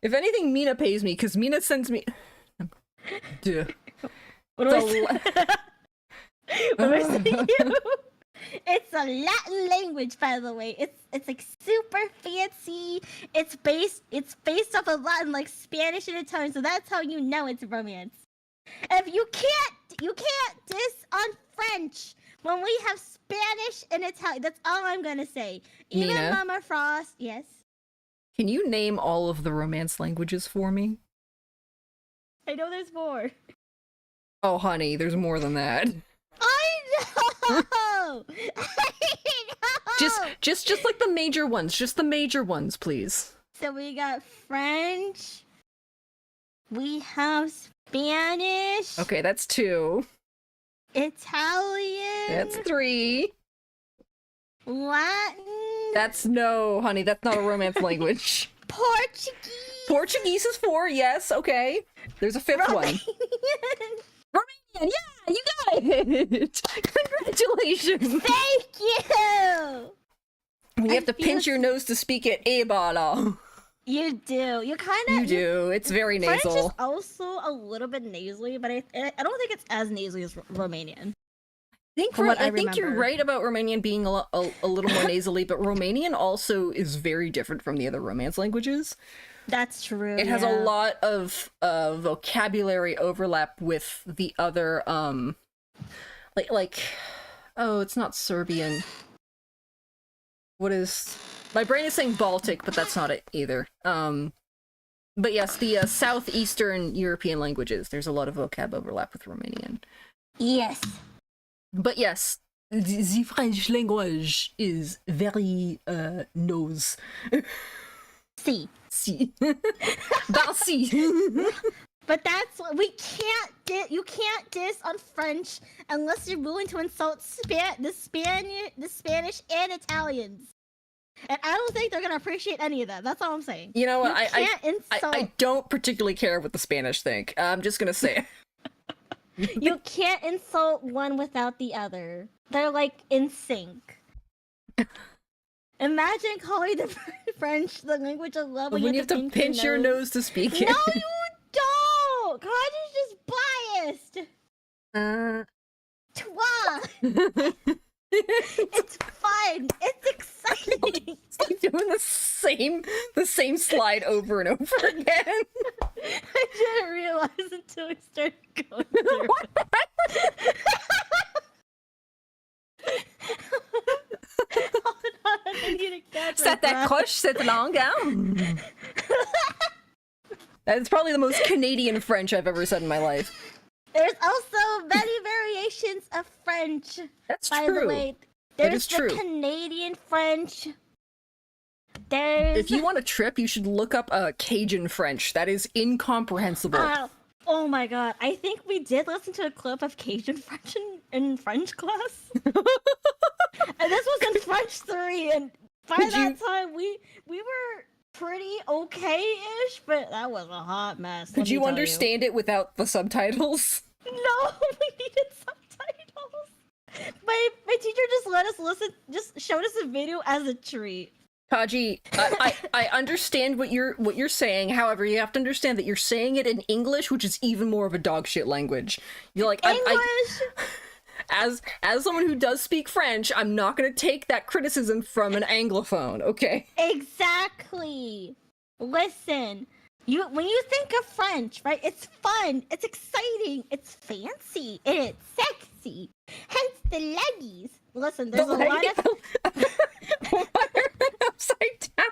If anything, Mina pays me because Mina sends me. Duh. What do I say? It's a Latin language, by the way. It's like super fancy. It's based off of Latin, like Spanish and Italian. So that's how you know it's romance. If you can't diss on French when we have Spanish and Italian. That's all I'm gonna say. Even Mina? Mama Frost, yes. Can you name all of the Romance languages for me? I know there's more. Oh, honey, there's more than that. I know. Just like the major ones. Just the major ones, please. So we got French. We have Spanish. Okay, that's 2. Italian. That's 3. Latin. That's no, honey, that's not a Romance language. Portuguese. Portuguese is 4, yes, okay. There's a 5th one. Romanian, yeah, you got it! Congratulations! Thank you! You have to pinch your nose to speak it, Ebala. You do. You kind of... You do. It's very nasal. French is also a little bit nasally, but I don't think it's as nasally as Romanian. I think you're right about Romanian being a little more nasally, but Romanian also is very different from the other Romance languages. That's true. It has a lot of vocabulary overlap with the other like oh, it's not Serbian. What is... My brain is saying Baltic, but that's not it either. But yes, the southeastern European languages, there's a lot of vocab overlap with Romanian. Yes. But yes, the French language is very nose. Si. Si. Si. But that's what we can't you can't diss on French unless you're willing to insult the Spanish and Italians. And I don't think they're gonna appreciate any of that. That's all I'm saying. You know what? I don't particularly care what the Spanish think. I'm just gonna say it. You can't insult one without the other. They're like in sync. Imagine calling the French the language of love when you have to pinch your nose to speak it. No, you don't! God is just biased. Toi. It's fun. It's exciting. It's like doing the same slide over and over again. I didn't realize until we started going through. Hold on, I need a catch. C'est accroche cette langue, hein? That's probably the most Canadian French I've ever said in my life. There's also many variations of French. That's by true. The way. There's the Canadian French. If you want a trip, you should look up Cajun French. That is incomprehensible. Oh my god. I think we did listen to a clip of Cajun French in French class. And this was in French 3, and by that time we were pretty okay-ish, but that was a hot mess. Could you understand it without the subtitles? No, we needed subtitles. My teacher just let us listen, just showed us a video as a treat. Kaji, I understand what you're saying. However, you have to understand that you're saying it in English, which is even more of a dogshit language. You're like English. As someone who does speak French, I'm not going to take that criticism from an Anglophone, okay? Exactly. Listen, when you think of French, right? It's fun, it's exciting, it's fancy, and it's sexy. Hence the leggies. Listen, there's a lot of. Why are they upside down?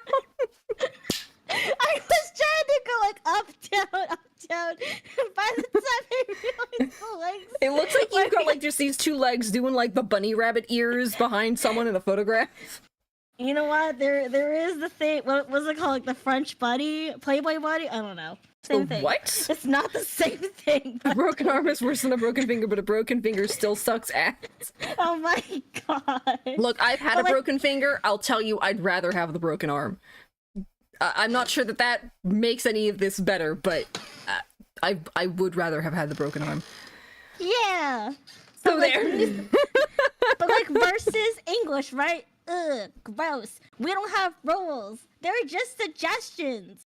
I was trying to go like up, down. By the time I realized the legs. It looks like you've got like just these two legs doing like the bunny rabbit ears behind someone in a photograph. You know what? There is the thing. What was it called? Like the French buddy, Playboy buddy. I don't know. Same thing. What? It's not the same thing. A broken arm is worse than a broken finger, but a broken finger still sucks ass. Oh my god. Look, I've had a broken finger. I'll tell you, I'd rather have the broken arm. I'm not sure that makes any of this better, but I would rather have had the broken arm. Yeah. So there. But like versus English, right? Ugh, gross. We don't have rules. They're just suggestions.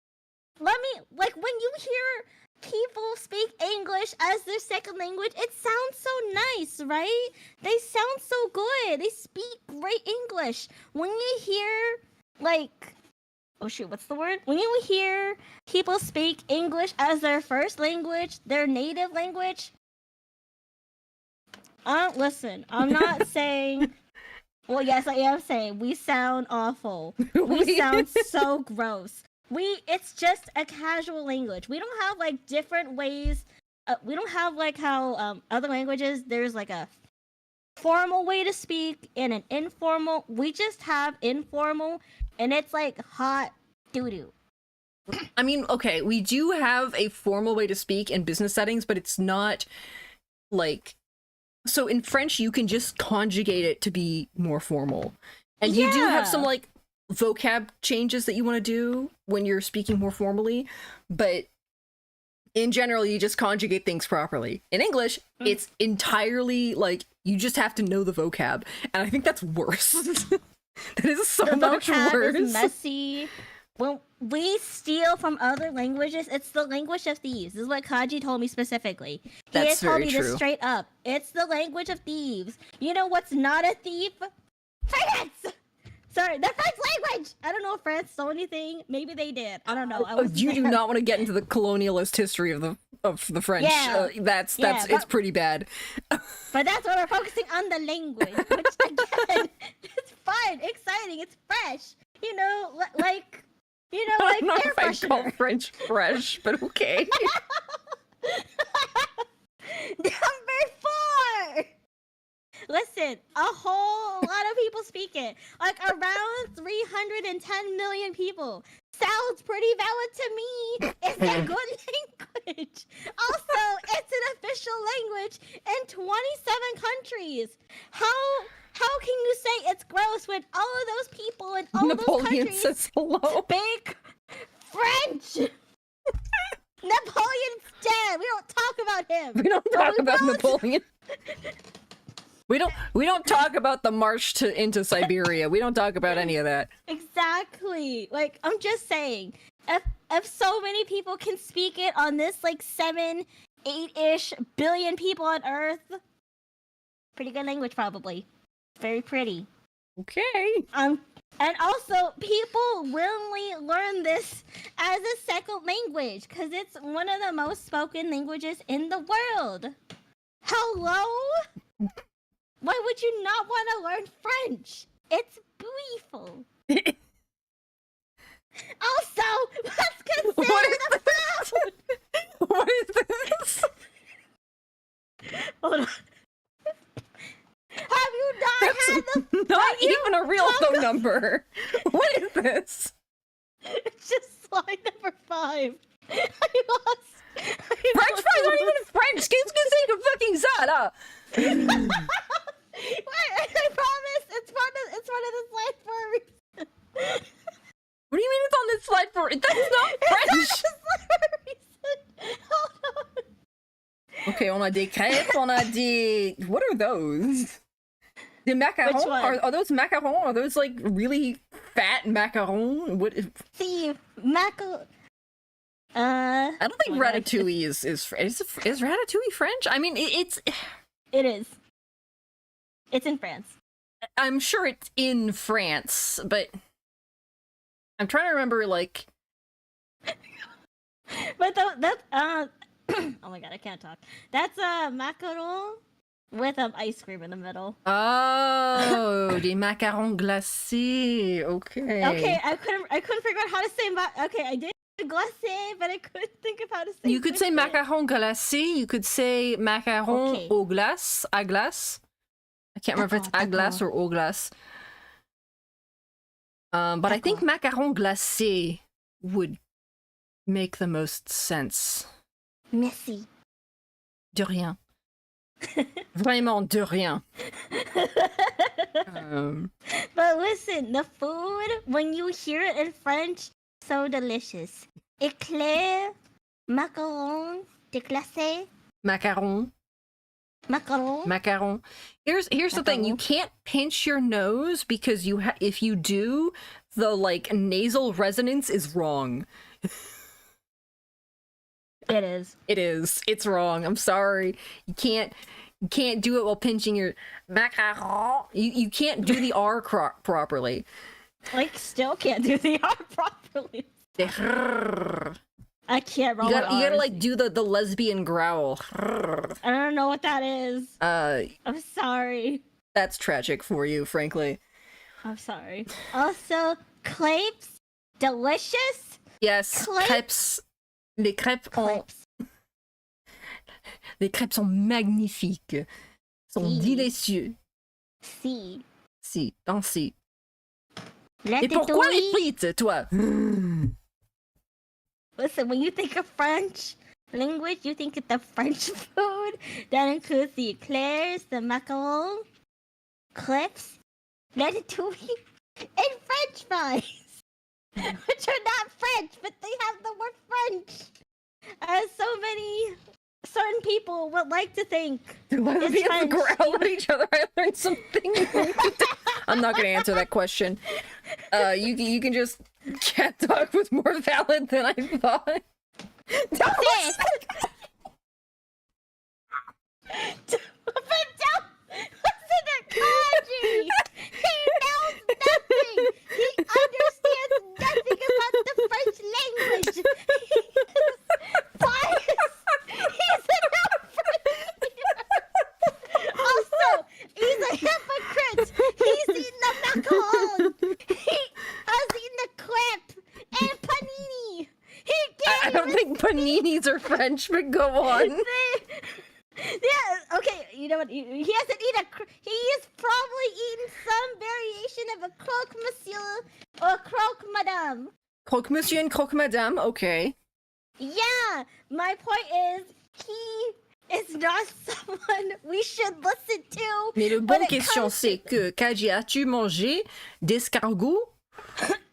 When you hear people speak English as their second language, it sounds so nice, right? They sound so good. They speak great English. When you hear, like, oh shoot, what's the word? When you hear people speak English as their first language, their native language. Listen, I'm not saying. Well, yes, I am saying we sound awful. We sound so gross. It's just a casual language. We don't have like different ways. We don't have like how other languages. There's like a formal way to speak and an informal. We just have informal, and it's like hot doo doo. I mean, okay, we do have a formal way to speak in business settings, but it's not like. So in French, you can just conjugate it to be more formal. And you do have some, like, vocab changes that you want to do when you're speaking more formally. But in general, you just conjugate things properly. In English, it's entirely, like, you just have to know the vocab. And I think that's worse. That is so much worse. The vocab is messy. When we steal from other languages, it's the language of thieves. This is what Kaji told me specifically. He has told me this straight up. It's the language of thieves. You know what's not a thief? France! Sorry, the French language! I don't know if France stole anything. Maybe they did. I don't know. You do not want to get into the colonialist history of the French. Yeah. It's pretty bad. But that's why we're focusing on the language. Which, again, it's fun, exciting, it's fresh. You know, like... I don't know if I call French fresh, but okay. Number 4! Listen, a whole lot of people speak it. Like around 310 million people. Sounds pretty valid to me. It's a good language. Also, it's an official language in 27 countries. How can you say it's gross when all of those people in all Napoleon those countries says hello. speak French? Napoleon's dead. We don't talk about him. We don't talk about Napoleon. We don't talk about the march into Siberia. We don't talk about any of that. Exactly. Like, I'm just saying, if so many people can speak it on this like 8-ish billion people on Earth, pretty good language probably. Very pretty. Okay. And also, people willingly learn this as a second language because it's one of the most spoken languages in the world. Hello? Why would you not want to learn French? It's beautiful. Also, let's consider the food. What is this? Hold on. Have you not had the... Not even a real phone number. What is this? It's just slide number 5. I lost. French fries aren't even French. Qu'est-ce que c'est que fucking ça, là? Wait, I promise. It's one of the slides for a reason. What do you mean it's on this slide for? That's not French. It's on the slide for a reason. Hold on. Okay, on a des crêpes, on a des... What are those? The macarons? Are those macarons? Are those like really fat macarons? What? See, macaron. I don't think ratatouille is ratatouille French? I mean, it is. It's in France. I'm sure it's in France, but I'm trying to remember like. But that's oh my god, I can't talk. That's a macaron with ice cream in the middle. Oh, des macarons glacés. Okay. Okay, I couldn't figure out how to say okay, I did glacé, but I couldn't think of how to say. You could say macaron glacé. You could say macaron au glace, à glace. I can't remember if it's à glace or au glace. But I think macaron glacé would make the most sense. Merci. De rien. Vraiment de rien. But listen, the food, when you hear it in French, so delicious. Éclair, macaron, déglacé. Macaron. Macaron. Macaron. Here's the thing. You can't pinch your nose because if you do, the like nasal resonance is wrong. It is. It is. It's wrong. I'm sorry. You can't do it while pinching your macaron. You can't do the R properly. Like, still can't do the R properly. I can't roll You gotta R's. like do the lesbian growl. I don't know what that is. I'm sorry. That's tragic for you, frankly. I'm sorry. Also, crepes, delicious. Yes, crêpes. Les crêpes les crêpes sont magnifiques. Sont délicieux. Si. Si, si. Et pourquoi les frites, toi? Listen, when you think of French language, you think of the French food. That includes the eclairs, the macarons, crepes, ratatouille, and French fries. Which are not French, but they have the word French. As so many certain people would like to think. Lesbians growl at each other. I learned something new. I'm not gonna answer that question. You can just cat talk was more valid than I thought. Don't listen to Kaji! He knows nothing! He understands nothing about the French language! He's not French! Also, he's a hypocrite! He's eaten the macaron! He has eaten the crepe and panini! I don't think paninis are French, but go on. Yeah, okay, you know what? He hasn't eaten he has probably eaten some variation of a croque monsieur or croque madame. Croque monsieur and croque madame, okay. Yeah, my point is, he is not someone we should listen to. Mais le bonne question, c'est que, Kaji, as-tu mangé d'escargot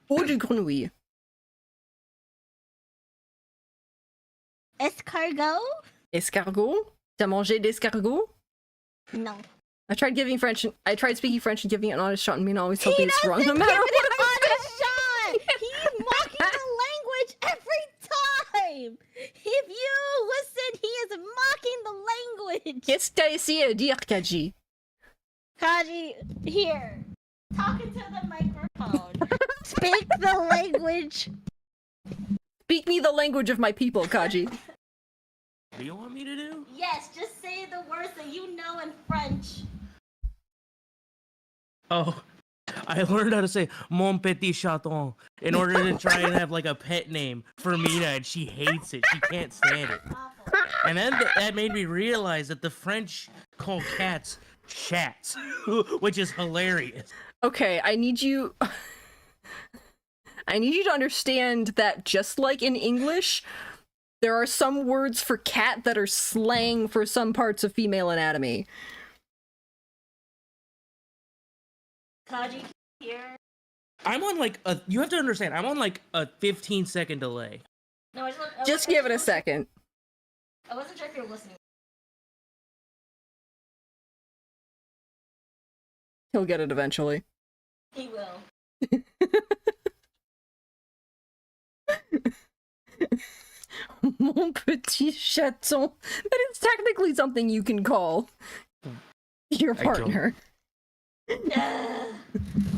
ou de grenouille? Escargot? Escargot? T'as mangé d'escargot? No. I tried speaking French and giving it an honest shot, and Mina always told me it's wrong no matter what. Honest shot! He's mocking the language every time! If you listen, he is mocking the language! Qu'est-ce que t'as essayé de dire, Kaji? Kaji, here. Talking to the microphone. Speak the language. Speak me the language of my people, Kaji. What do you want me to do? Yes, just say the words that you know in French. Oh, I learned how to say mon petit chaton in order to try and have like a pet name for Mina, and she hates it. She can't stand it. And then that made me realize that the French call cats chats, which is hilarious. Okay, I need you to understand that just like in English, there are some words for cat that are slang for some parts of female anatomy. Kaji, here. I'm on like you have to understand, I'm on like a 15-second delay. No, Just give it a second. I wasn't sure if you were listening. He'll get it eventually. He will. Mon petit chaton. That is technically something you can call your partner.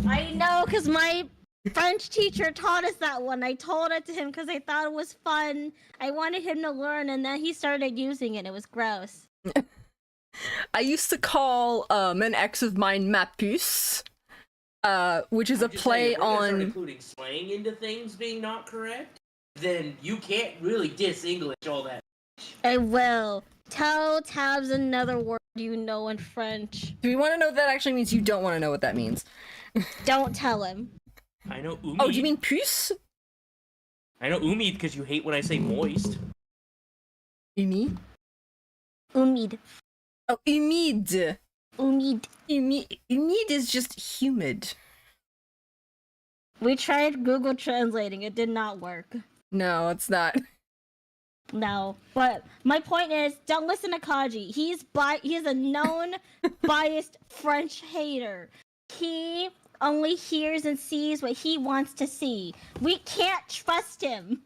I know, because my French teacher taught us that one. I told it to him because I thought it was fun. I wanted him to learn, and then he started using it. It was gross. I used to call an ex of mine ma puce, which is a play on including slang into things being not correct. Then you can't really diss English all that. I will. Tell Tabs another word you know in French. Do we want to know what that actually means? You don't want to know what that means. Don't tell him. I know umid. Oh, do you mean puce? I know umid because you hate when I say moist. Humide? Humide. Oh, humide. Humide. Humide is just humid. We tried Google translating. It did not work. No, it's not. No, but my point is, don't listen to Kaji. He's a known biased French hater. He only hears and sees what he wants to see. We can't trust him.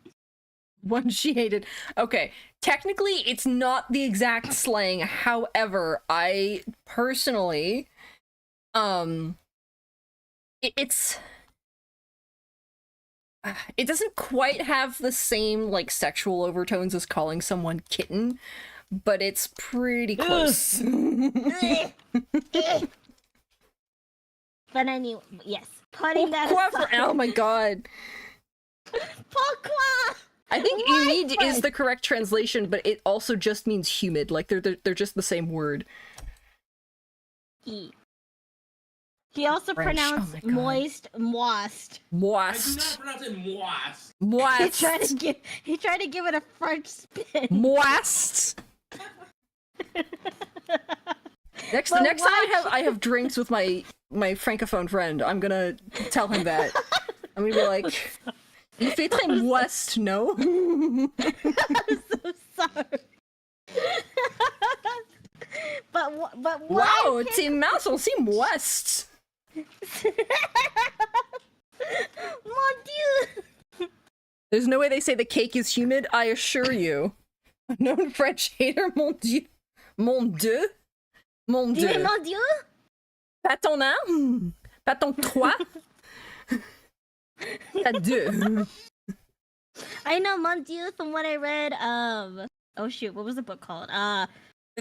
One she hated. Okay, technically it's not the exact slang. However, I personally, it's it doesn't quite have the same like sexual overtones as calling someone kitten, but it's pretty close. But anyway, yes, putting that aside. Oh my god. Pourquoi? I think humide is the correct translation, but it also just means humid. Like they're just the same word. He also French. pronounced Oh my God. moist, moist. I do Moist. not pronounce it moist. Moist. He tried to give it a French spin. Moist. Next But time I have drinks with my francophone friend, I'm gonna tell him that. I'm gonna be like, il fait très moist, no? I'm so sorry. but why? Wow, tes mains sont si moist. Mon Dieu! There's no way they say the cake is humid, I assure you. A known French hater, mon dieu. Mon dieu. Mon Dieu, dieu. mon Dieu! Pas ton un? Pas ton trois? Pas deux. I know mon Dieu from what I read. Oh shoot, what was the book called?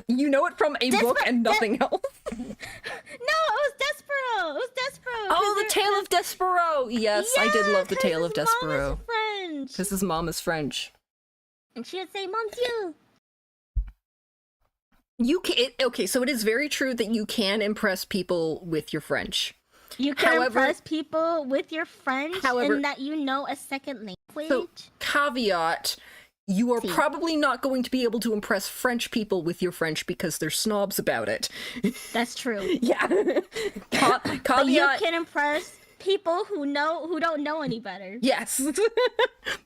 You know it from a book and nothing else. No, it was Despero. It was Despero. Oh, the Tale of Despero. Yes, I did love the Tale of Despero. French. Because his mom is French. And she would say mon Dieu. You can okay, so it is very true that you can impress people with your French. You can However- impress people with your French However- and that you know a second language. So, caveat, you are See. probably not going to be able to impress French people with your French because they're snobs about it. That's true. Yeah. But you Caveat, can impress people who don't know any better. yes.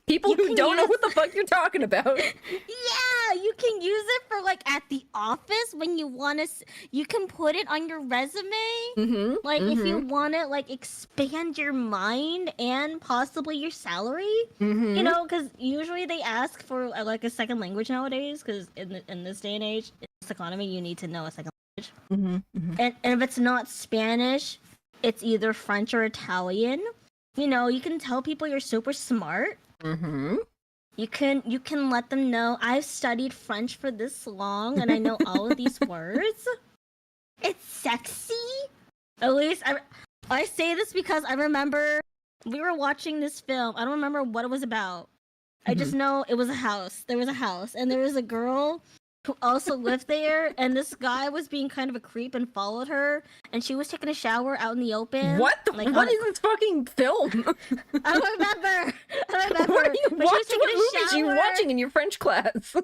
People You who can don't know use- what the fuck you're talking about. Yeah, you can use it for like at the office when you want to. You can put it on your resume. Mm-hmm. Like if you want to like expand your mind and possibly your salary. Mm-hmm. You know, because usually they ask for like a second language nowadays. Because in this day and age, in this economy, you need to know a second language. Mm-hmm. Mm-hmm. And if it's not Spanish, it's either French or Italian. You know, you can tell people you're super smart. Mm-hmm. You can let them know I've studied French for this long and I know all of these words. It's sexy. At least I say this because I remember we were watching this film. I don't remember what it was about. I just know it was a house. There was a house and there was a girl who also lived there, and this guy was being kind of a creep and followed her, and she was taking a shower out in the open. What? Like, What is this fucking film? I don't remember. What are you But she was watching? taking What a movies are you shower. watching in your French class? I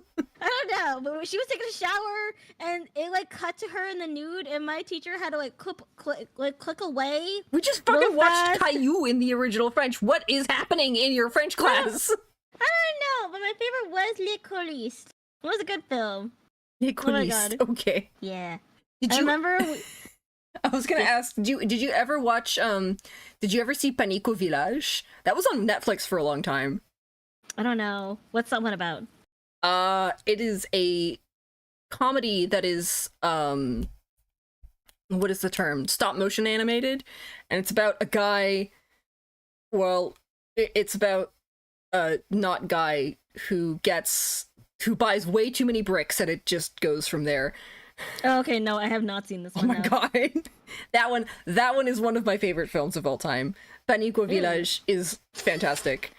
don't know, but she was taking a shower, and it like cut to her in the nude, and my teacher had to like click away. We just Real fucking watched fast. Caillou in the original French. What is happening in your French class? I don't know, but my favorite was Les Coulisses. It was a good film. Les Oh my coulisses. God. Okay. Yeah. Did I you? remember. I was gonna ask. Did you ever watch? Did you ever see Panique au Village? That was on Netflix for a long time. I don't know. What's that one about? It is a comedy that is what is the term? Stop motion animated, and it's about a guy. Well, it's about a not guy who buys way too many bricks, and it just goes from there. Oh, okay, no, I have not seen this Oh one. my no. god, that one is one of my favorite films of all time. Panique au Village is fantastic.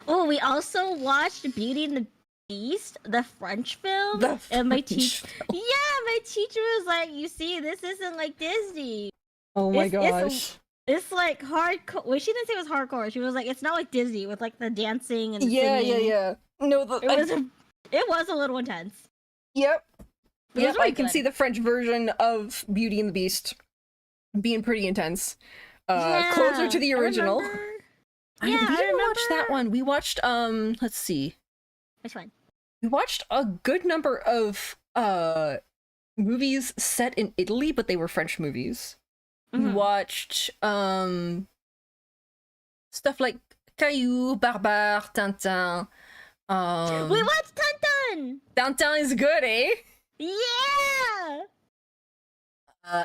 Oh, we also watched Beauty and the Beast, the French film. The and my French teacher, film. yeah, my teacher was like, "You see, this isn't like Disney. Oh my It's- gosh. It's like hardcore." Well, she didn't say it was hardcore. She was like, "It's not like Disney with like the dancing and the Yeah. singing." No, It was a little intense. Yep. It Yep, was really I can good. see the French version of Beauty and the Beast being pretty intense. Closer to the I original. remember- We Yeah, didn't I watch that remember- one. We watched let's see. Which one? We watched a good number of movies set in Italy, but they were French movies. We Mhm. watched stuff like Caillou, Barbare, Tintin. We watched Tintin. Tintin is good, eh? Yeah.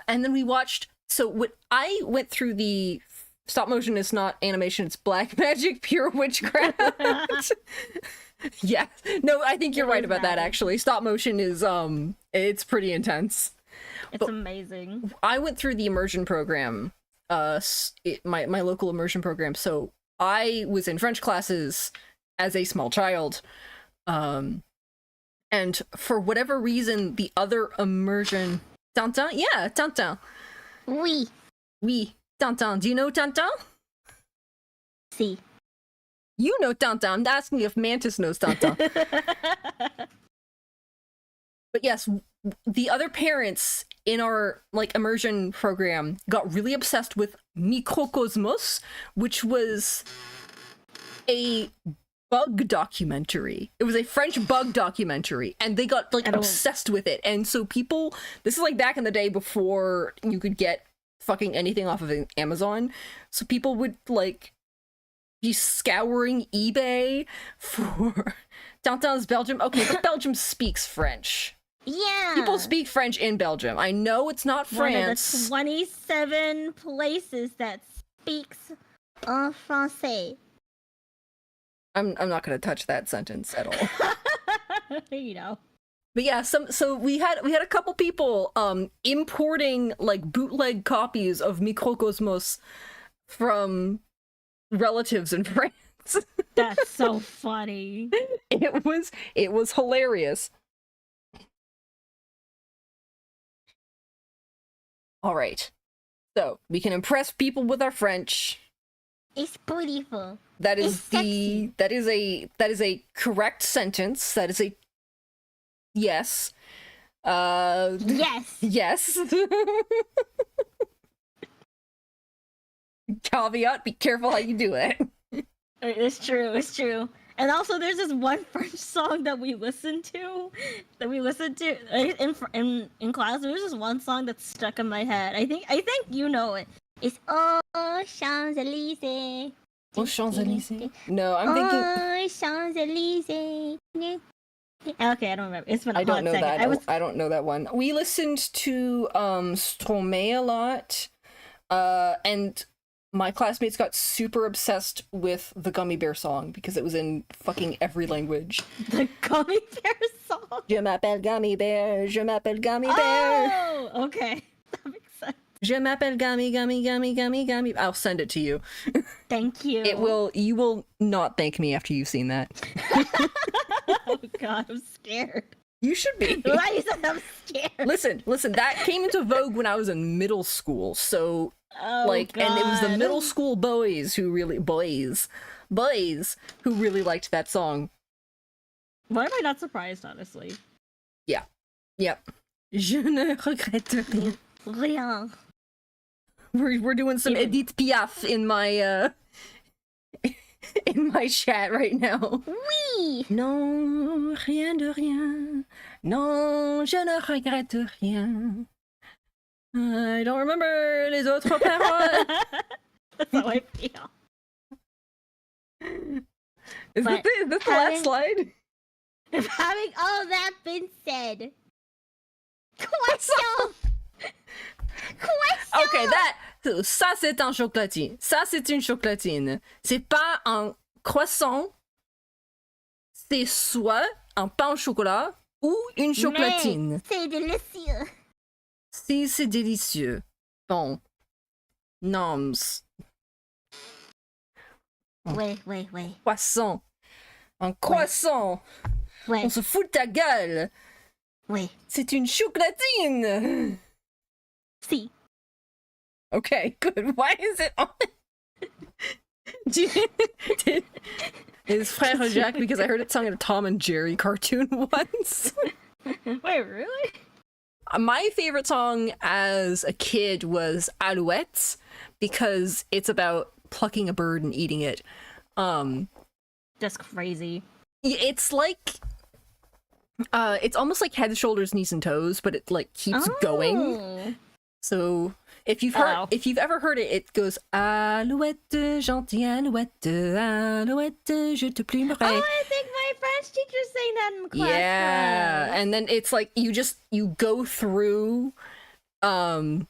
And then we watched. So what I went through the stop motion is not animation, it's black magic, pure witchcraft. Yeah. No, I think you're right about that, actually. Stop motion is, it's pretty intense. It's amazing. I went through the immersion program, my local immersion program, so I was in French classes as a small child. And for whatever reason, the other immersion... Tintin? Yeah, Tintin. Oui. Oui, Tintin. Do you know Tintin? Si. You know Tintin. I'm asking if Mantis knows Tintin. But yes, the other parents in our like immersion program got really obsessed with Microcosmos, which was a bug documentary. It was a French bug documentary, and they got like obsessed with it. And so people, this is like back in the day before you could get fucking anything off of Amazon. So people would like be scouring eBay for Tintin's Belgium. Okay, but Belgium speaks French. Yeah. People speak French in Belgium. I know it's not France. One of the 27 places that speaks en français. I'm not gonna touch that sentence at all. You know. But yeah, so we had a couple people importing like bootleg copies of Microcosmos from relatives in France. That's so funny. It was hilarious. All right. So, we can impress people with our French. It's beautiful. That is that is a correct sentence. That is a yes. Yes. Yes. Caveat, be careful how you do it. It's true. And also, there's this one French song that we listened to in class. There was this one song that stuck in my head. I think you know it. It's Oh Champs-Élysées. Oh Champs-Élysées? No, I'm thinking. Oh Champs-Élysées. Okay, I don't remember. It's been a hot second. I don't know that one. We listened to Stromae a lot, and my classmates got super obsessed with the Gummy Bear song because it was in fucking every language. The Gummy Bear song? Je m'appelle Gummy Bear, je m'appelle Gummy Bear. Oh, okay. That makes sense. Je m'appelle Gummy, Gummy, Gummy, Gummy, Gummy. I'll send it to you. Thank you. You will not thank me after you've seen that. Oh god, I'm scared. You should be. Why you said I'm scared? Listen, that came into vogue when I was in middle school, so God. And it was the middle school boys who really liked that song. Why am I not surprised, honestly? Yeah. Yep. Je ne regrette rien. Rien. We're doing some Edith Piaf in my in my chat right now. Oui. Non, rien de rien. Non, je ne regrette rien. I don't remember les autres paroles. That's how I feel. Is this the last slide? Having all that been said, question. Ok, ça c'est un chocolatine. Ça c'est une chocolatine. C'est pas un croissant. C'est soit un pain au chocolat ou une chocolatine. Mais c'est délicieux. Si c'est délicieux. Bon. Noms. Ouais. Croissant. Un croissant. Ouais. On se fout de ta gueule. Ouais. C'est une chocolatine. Si. Okay, good. Why is it on? Is Frère Jacques, because I heard it sung in a Tom and Jerry cartoon once. Wait, really? My favorite song as a kid was Alouettes, because it's about plucking a bird and eating it. That's crazy. It's like it's almost like Head, Shoulders, Knees and Toes, but it like keeps going. So if you've ever heard it, it goes Alouette, gentille Alouette, Alouette, je te plumerai. Oh, I think my French teacher sang that in class. Yeah, and then it's like you go through as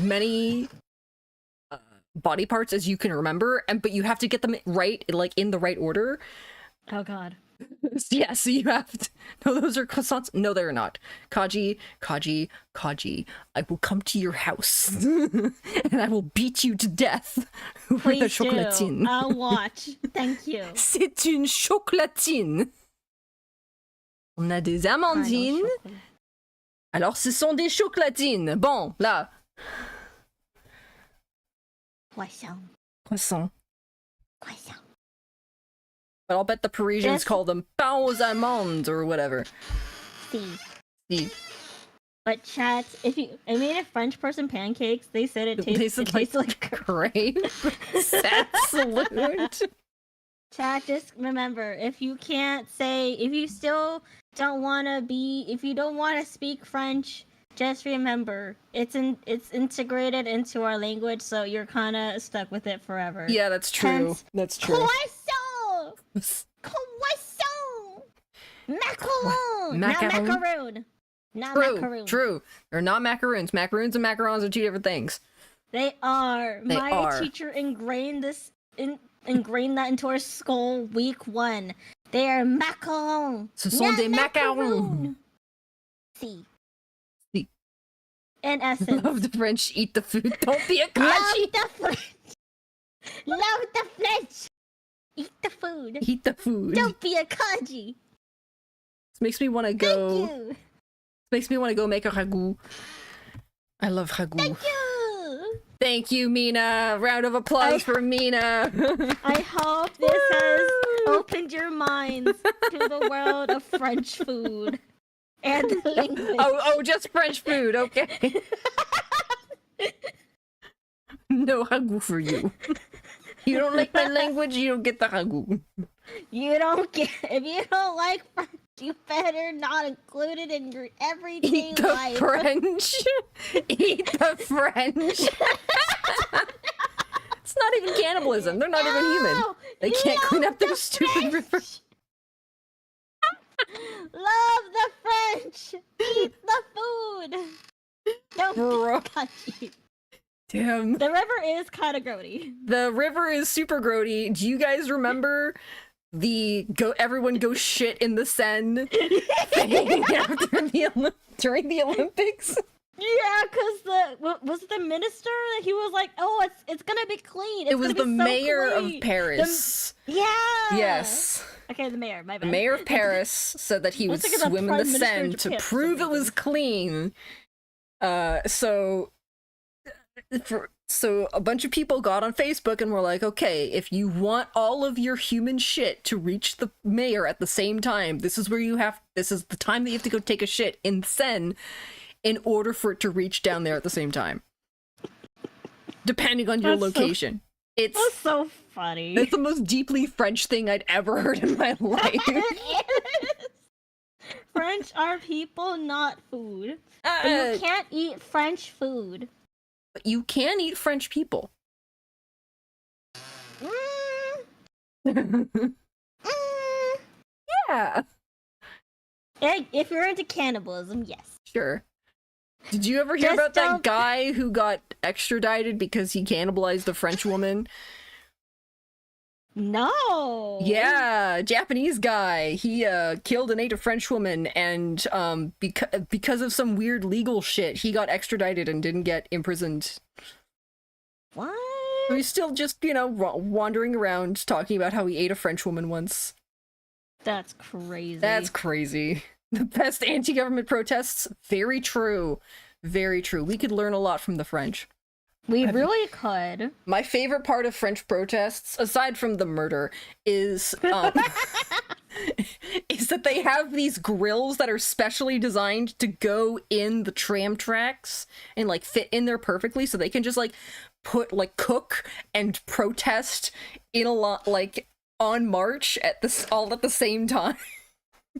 many body parts as you can remember, but you have to get them right, like in the right order. Oh god. Yeah, so you have to... No, those are croissants. No, they're not. Kaji, I will come to your house and I will beat you to death with a Please do. chocolatine. I'll watch. Thank you. C'est une chocolatine. On a des amandines. Alors, ce sont des chocolatines. Bon, là. Croissant. But I'll bet the Parisians call them pain aux amandes or whatever. See. But chat, I made a French person pancakes, they said it tasted like grape. Absolute. Chat, just remember, if you still don't want to speak French, just remember, it's integrated into our language, so you're kind of stuck with it forever. Yeah, that's true. Hence, that's true. Croissant! Macaron! Not macaroon! Not macaroon. True. They're not macaroons. Macaroons and macarons are two different things. They are. My teacher ingrained that into our skull week 1. They are macarons. Ce sont des macarons. See. See. In essence. Love the French, eat the food, don't be a kaji. Love the French. Love the French. Eat the food. Eat the food. Don't be a kanji. This makes me want to go. Thank you. Makes me want to go make a ragout. I love ragout. Thank you. Thank you, Mina. Round of applause for Mina. I hope this has opened your minds to the world of French food and the language. Oh, just French food. Okay. No ragout for you. You don't like my language, you don't get the ragout. If you don't like French, you better not include it in your everyday life. French. Eat the French. It's not even cannibalism. They're not even human. They can't clean up their stupid river. Love the French. Eat the food. Don't be touchy. Damn. The river is kind of grody. The river is super grody. Do you guys remember the everyone go shit in the Seine thing during the Olympics? Yeah, because was it the minister that he was like, oh, it's gonna be clean. It was the mayor of Paris. Yeah. Yes. Okay, the mayor. My bad. The mayor of Paris said that he would swim in the Seine to prove it was clean. So a bunch of people got on Facebook and were like, okay, if you want all of your human shit to reach the mayor at the same time, this is the time that you have to go take a shit in Seine in order for it to reach down there at the same time. Depending on your location. That's so funny. It's the most deeply French thing I'd ever heard in my life. It is. French are people, not food. But you can't eat French food. But you can eat French people. Yeah. If you're into cannibalism, yes. Sure. Did you ever hear about that guy who got extradited because he cannibalized a French woman? No. Yeah, Japanese guy. He killed and ate a French woman, and because of some weird legal shit, he got extradited and didn't get imprisoned. What? So he's still just, wandering around talking about how he ate a French woman once. That's crazy. That's crazy. The best anti-government protests? Very true. Very true. We could learn a lot from the French. We really could. My favorite part of French protests, aside from the murder, is is that they have these grills that are specially designed to go in the tram tracks and fit in there perfectly, so they can just cook and protest in a lot on march all at the same time.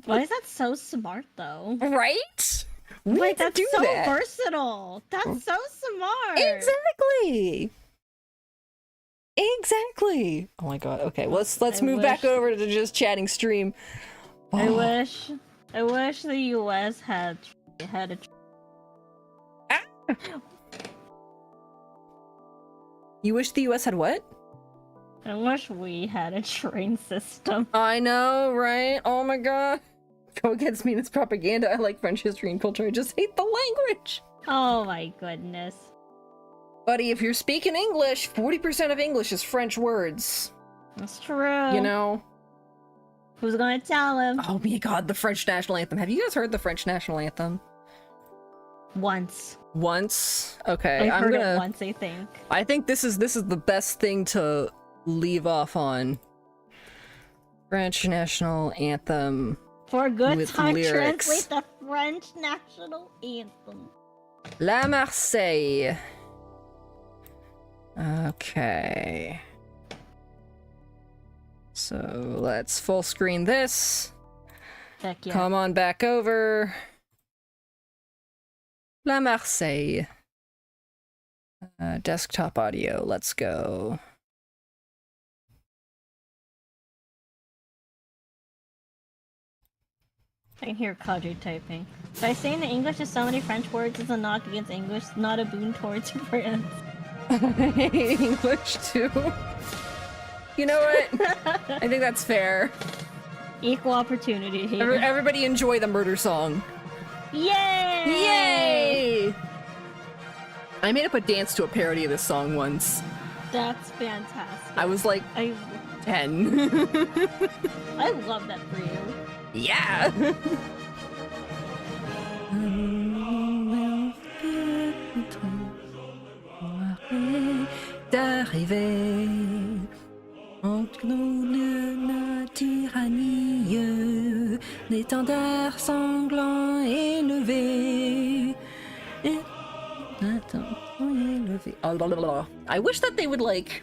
Why is that so smart though? Right? That's so versatile. That's so smart. Exactly. Oh my god. Okay, let's move back over to just chatting stream. I wish the US had a You wish the US had what? I wish we had a train system. I know, right? Oh my god. Go against me in its propaganda. I like French history and culture. I just hate the language. Oh my goodness. Buddy, if you're speaking English, 40% of English is French words. That's true. You know? Who's gonna tell him? Oh my god, the French national anthem. Have you guys heard the French national anthem? Once. Once? Okay, I've I'm heard gonna... it once, I think. I think this is the best thing to leave off on. French national anthem. For a good with time, lyrics. translate the French national anthem. La Marseille. Okay. So let's full screen this. Heck yeah. Come on back over. La Marseille. Desktop audio, let's go. I can hear Kadri typing. By saying that English has so many French words is a knock against English, not a boon towards France. I hate English too. You know what? I think that's fair. Equal opportunity here. Everybody enjoy the murder song. Yay! Yay! I made up a dance to a parody of this song once. That's fantastic. I was like I 10. I love that for you. Yeah! D'arriver entre nous la tyrannie, l'étendard sanglant élevé. Oh, blah, blah, blah. I wish that they would like.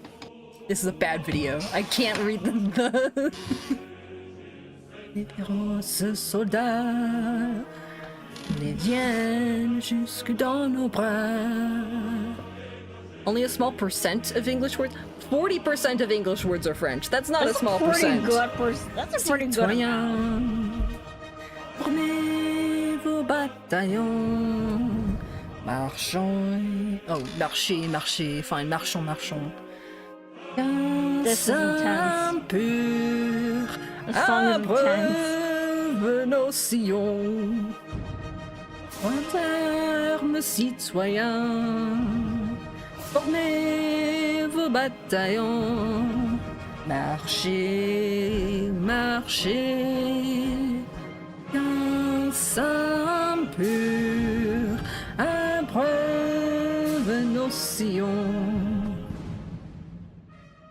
This is a bad video. I can't read the. Les féroces soldats les viennent jusque dans nos bras. Only a small percent of English words? 40% of English words are French. That's not a small percent. That's a pretty good amount. Formez vos bataillons. Marchons. Oh, marcher, marcher. Fine, marchons, marchons. This is intense. Pur. The song is intense. Abreuve nos sillons. En termes citoyens. Formez vos bataillons. Marchez, marchez. Qu'un sang pur. Abreuve nos sillons.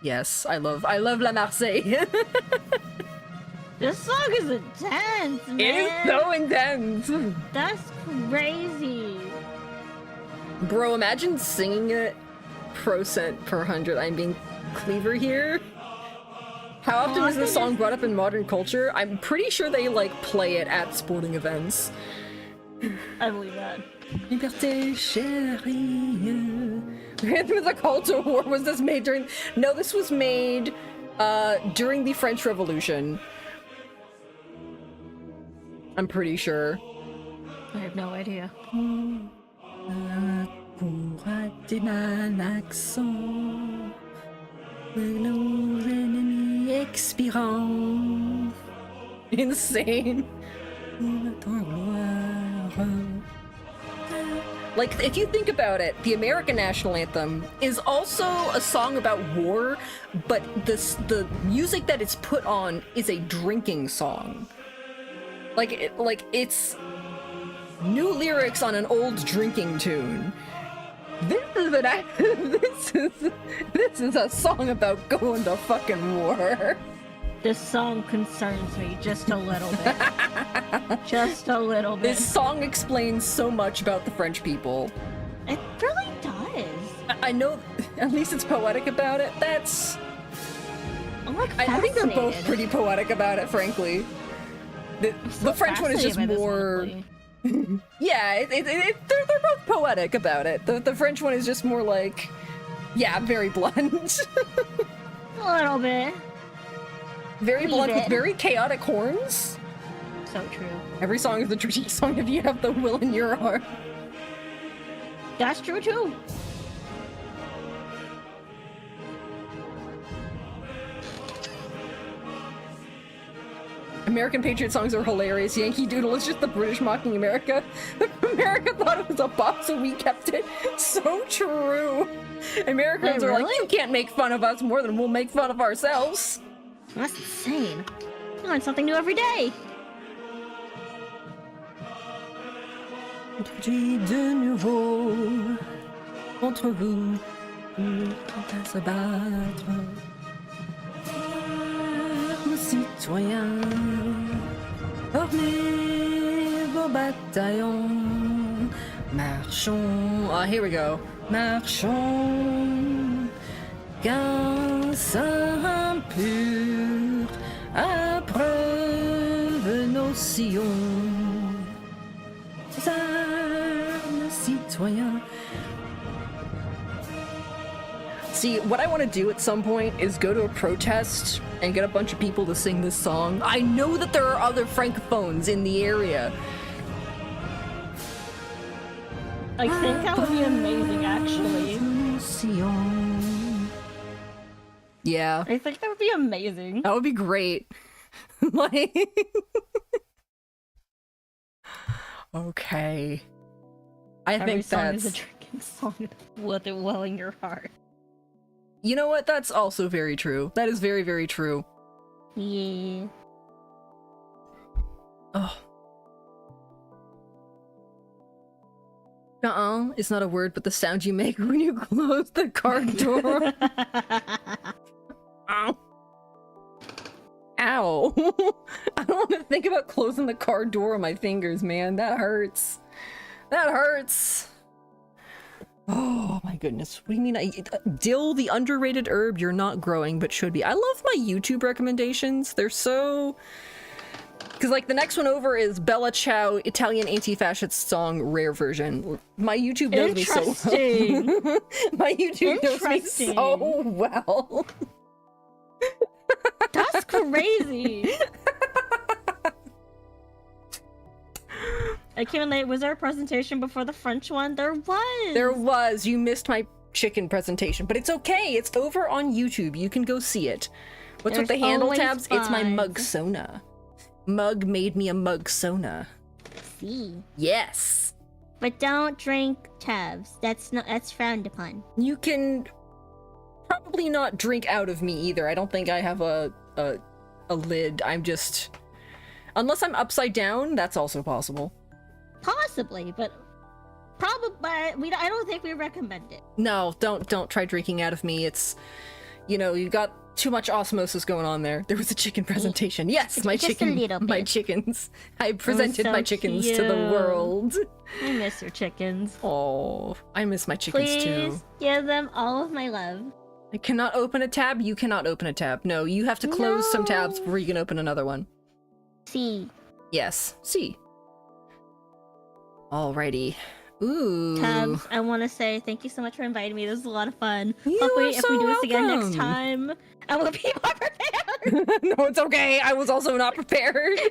Yes, I love La Marseille. This song is intense, man. It is so intense. That's crazy. Bro, imagine singing it % per 100. I'm being cleaver here. How often is this song brought up in modern culture? I'm pretty sure they like play it at sporting events. I believe that. Liberté chérie. Rhythm is a call to war. Was this made during? No, this was made during the French Revolution. I'm pretty sure. I have no idea. Pour hâter mal accent de nos ennemis expirants. Insane. Like, if you think about it, the American national anthem is also a song about war, but the music that it's put on is a drinking song. Like it's new lyrics on an old drinking tune. This is a song about going to fucking war. This song concerns me just a little bit. Just a little bit. This song explains so much about the French people. It really does. I know, at least it's poetic about it. I'm like I think they're both fascinated. pretty poetic about it, frankly. The French one is just Fascinated by this more. honestly. Yeah, they're both poetic about it. The French one is just more like, yeah, very blunt. A little bit. Very blunt with bit. very chaotic horns. So true. Every song is a tricky song if you have the will in your heart. That's true too. American Patriot songs are hilarious. Yankee Doodle is just the British mocking America. America thought it was a bop, so we kept it. So true. Americans Wait, are like, really? you can't make fun of us more than we'll make fun of ourselves. That's insane. You learn something new every day. De nouveau entre vous, à se battre. Nos citoyens, formez vos bataillons. Marchons. Ah, here we go. Marchons. Qu'un sang pur appreuve nos sillons. Citoyen. See, what I want to do at some point is go to a protest and get a bunch of people to sing this song. I know that there are other francophones in the area. I think that would be amazing, actually. Yeah, I think that would be amazing. that would be great. Like, okay. I Every think song that's... is a drinking song with it well in your heart. You know what? That's also very true. That is very, very true. Yeah. Oh. It's not a word, but the sound you make when you close the car door. Ow. Ow. I don't want to think about closing the car door on my fingers, man. That hurts. That hurts. Oh my goodness. What do you mean? Dill, the underrated herb you're not growing but should be. I love my YouTube recommendations. They're so... Because, like, the next one over is Bella Ciao, Italian anti-fascist song, rare version. My YouTube knows me so well. My YouTube knows me so well. That's crazy. I came in late. Was there a presentation before the French one? There was. There was. You missed my chicken presentation, but it's okay. It's over on YouTube. You can go see it. What's with There's the handle always tabs? It's my fun. mug sona. Mug made me a mug sona. See. Yes. But don't drink tabs. That's frowned upon. You can probably not drink out of me either. I don't think I have a lid. I'm just... Unless I'm upside down, that's also possible. Possibly, but probably I don't think we recommend it. No, don't try drinking out of me. It's, you know, you got too much osmosis going on there. There was a chicken presentation. Yes, my Just a chicken, little my bit. chickens. I presented so my chickens to the cute. world. I miss your chickens. Oh, I miss my chickens Please too. give them all of my love. I cannot open a tab. You cannot open a tab. No, you have to close some tabs No. before you can open another one. See. Yes. See. Alrighty. Ooh. Tabs, I want to say thank you so much for inviting me. This was a lot of fun. You Hopefully, are if so we do this again next welcome. time, I will be more prepared. No, it's okay. I was also not prepared. Yours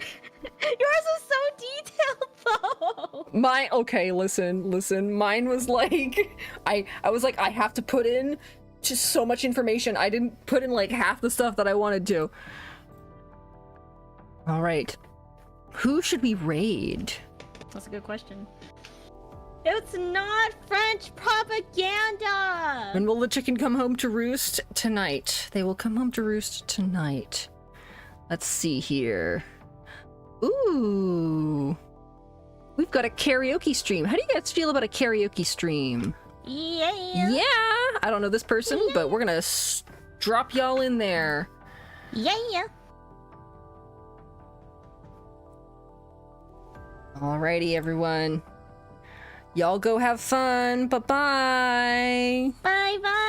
was so detailed, though. Okay, listen. Mine was like, I was like, I have to put in just so much information. I didn't put in like half the stuff that I wanted to. All right. Who should we raid? That's a good question. It's not French propaganda! When will the chicken come home to roost? Tonight. They will come home to roost tonight. Let's see here. Ooh. We've got a karaoke stream. How do you guys feel about a karaoke stream? Yeah. Yeah! I don't know this person, but we're gonna drop y'all in there. Yeah. Alrighty, everyone. Y'all go have fun. Bye-bye. Bye-bye.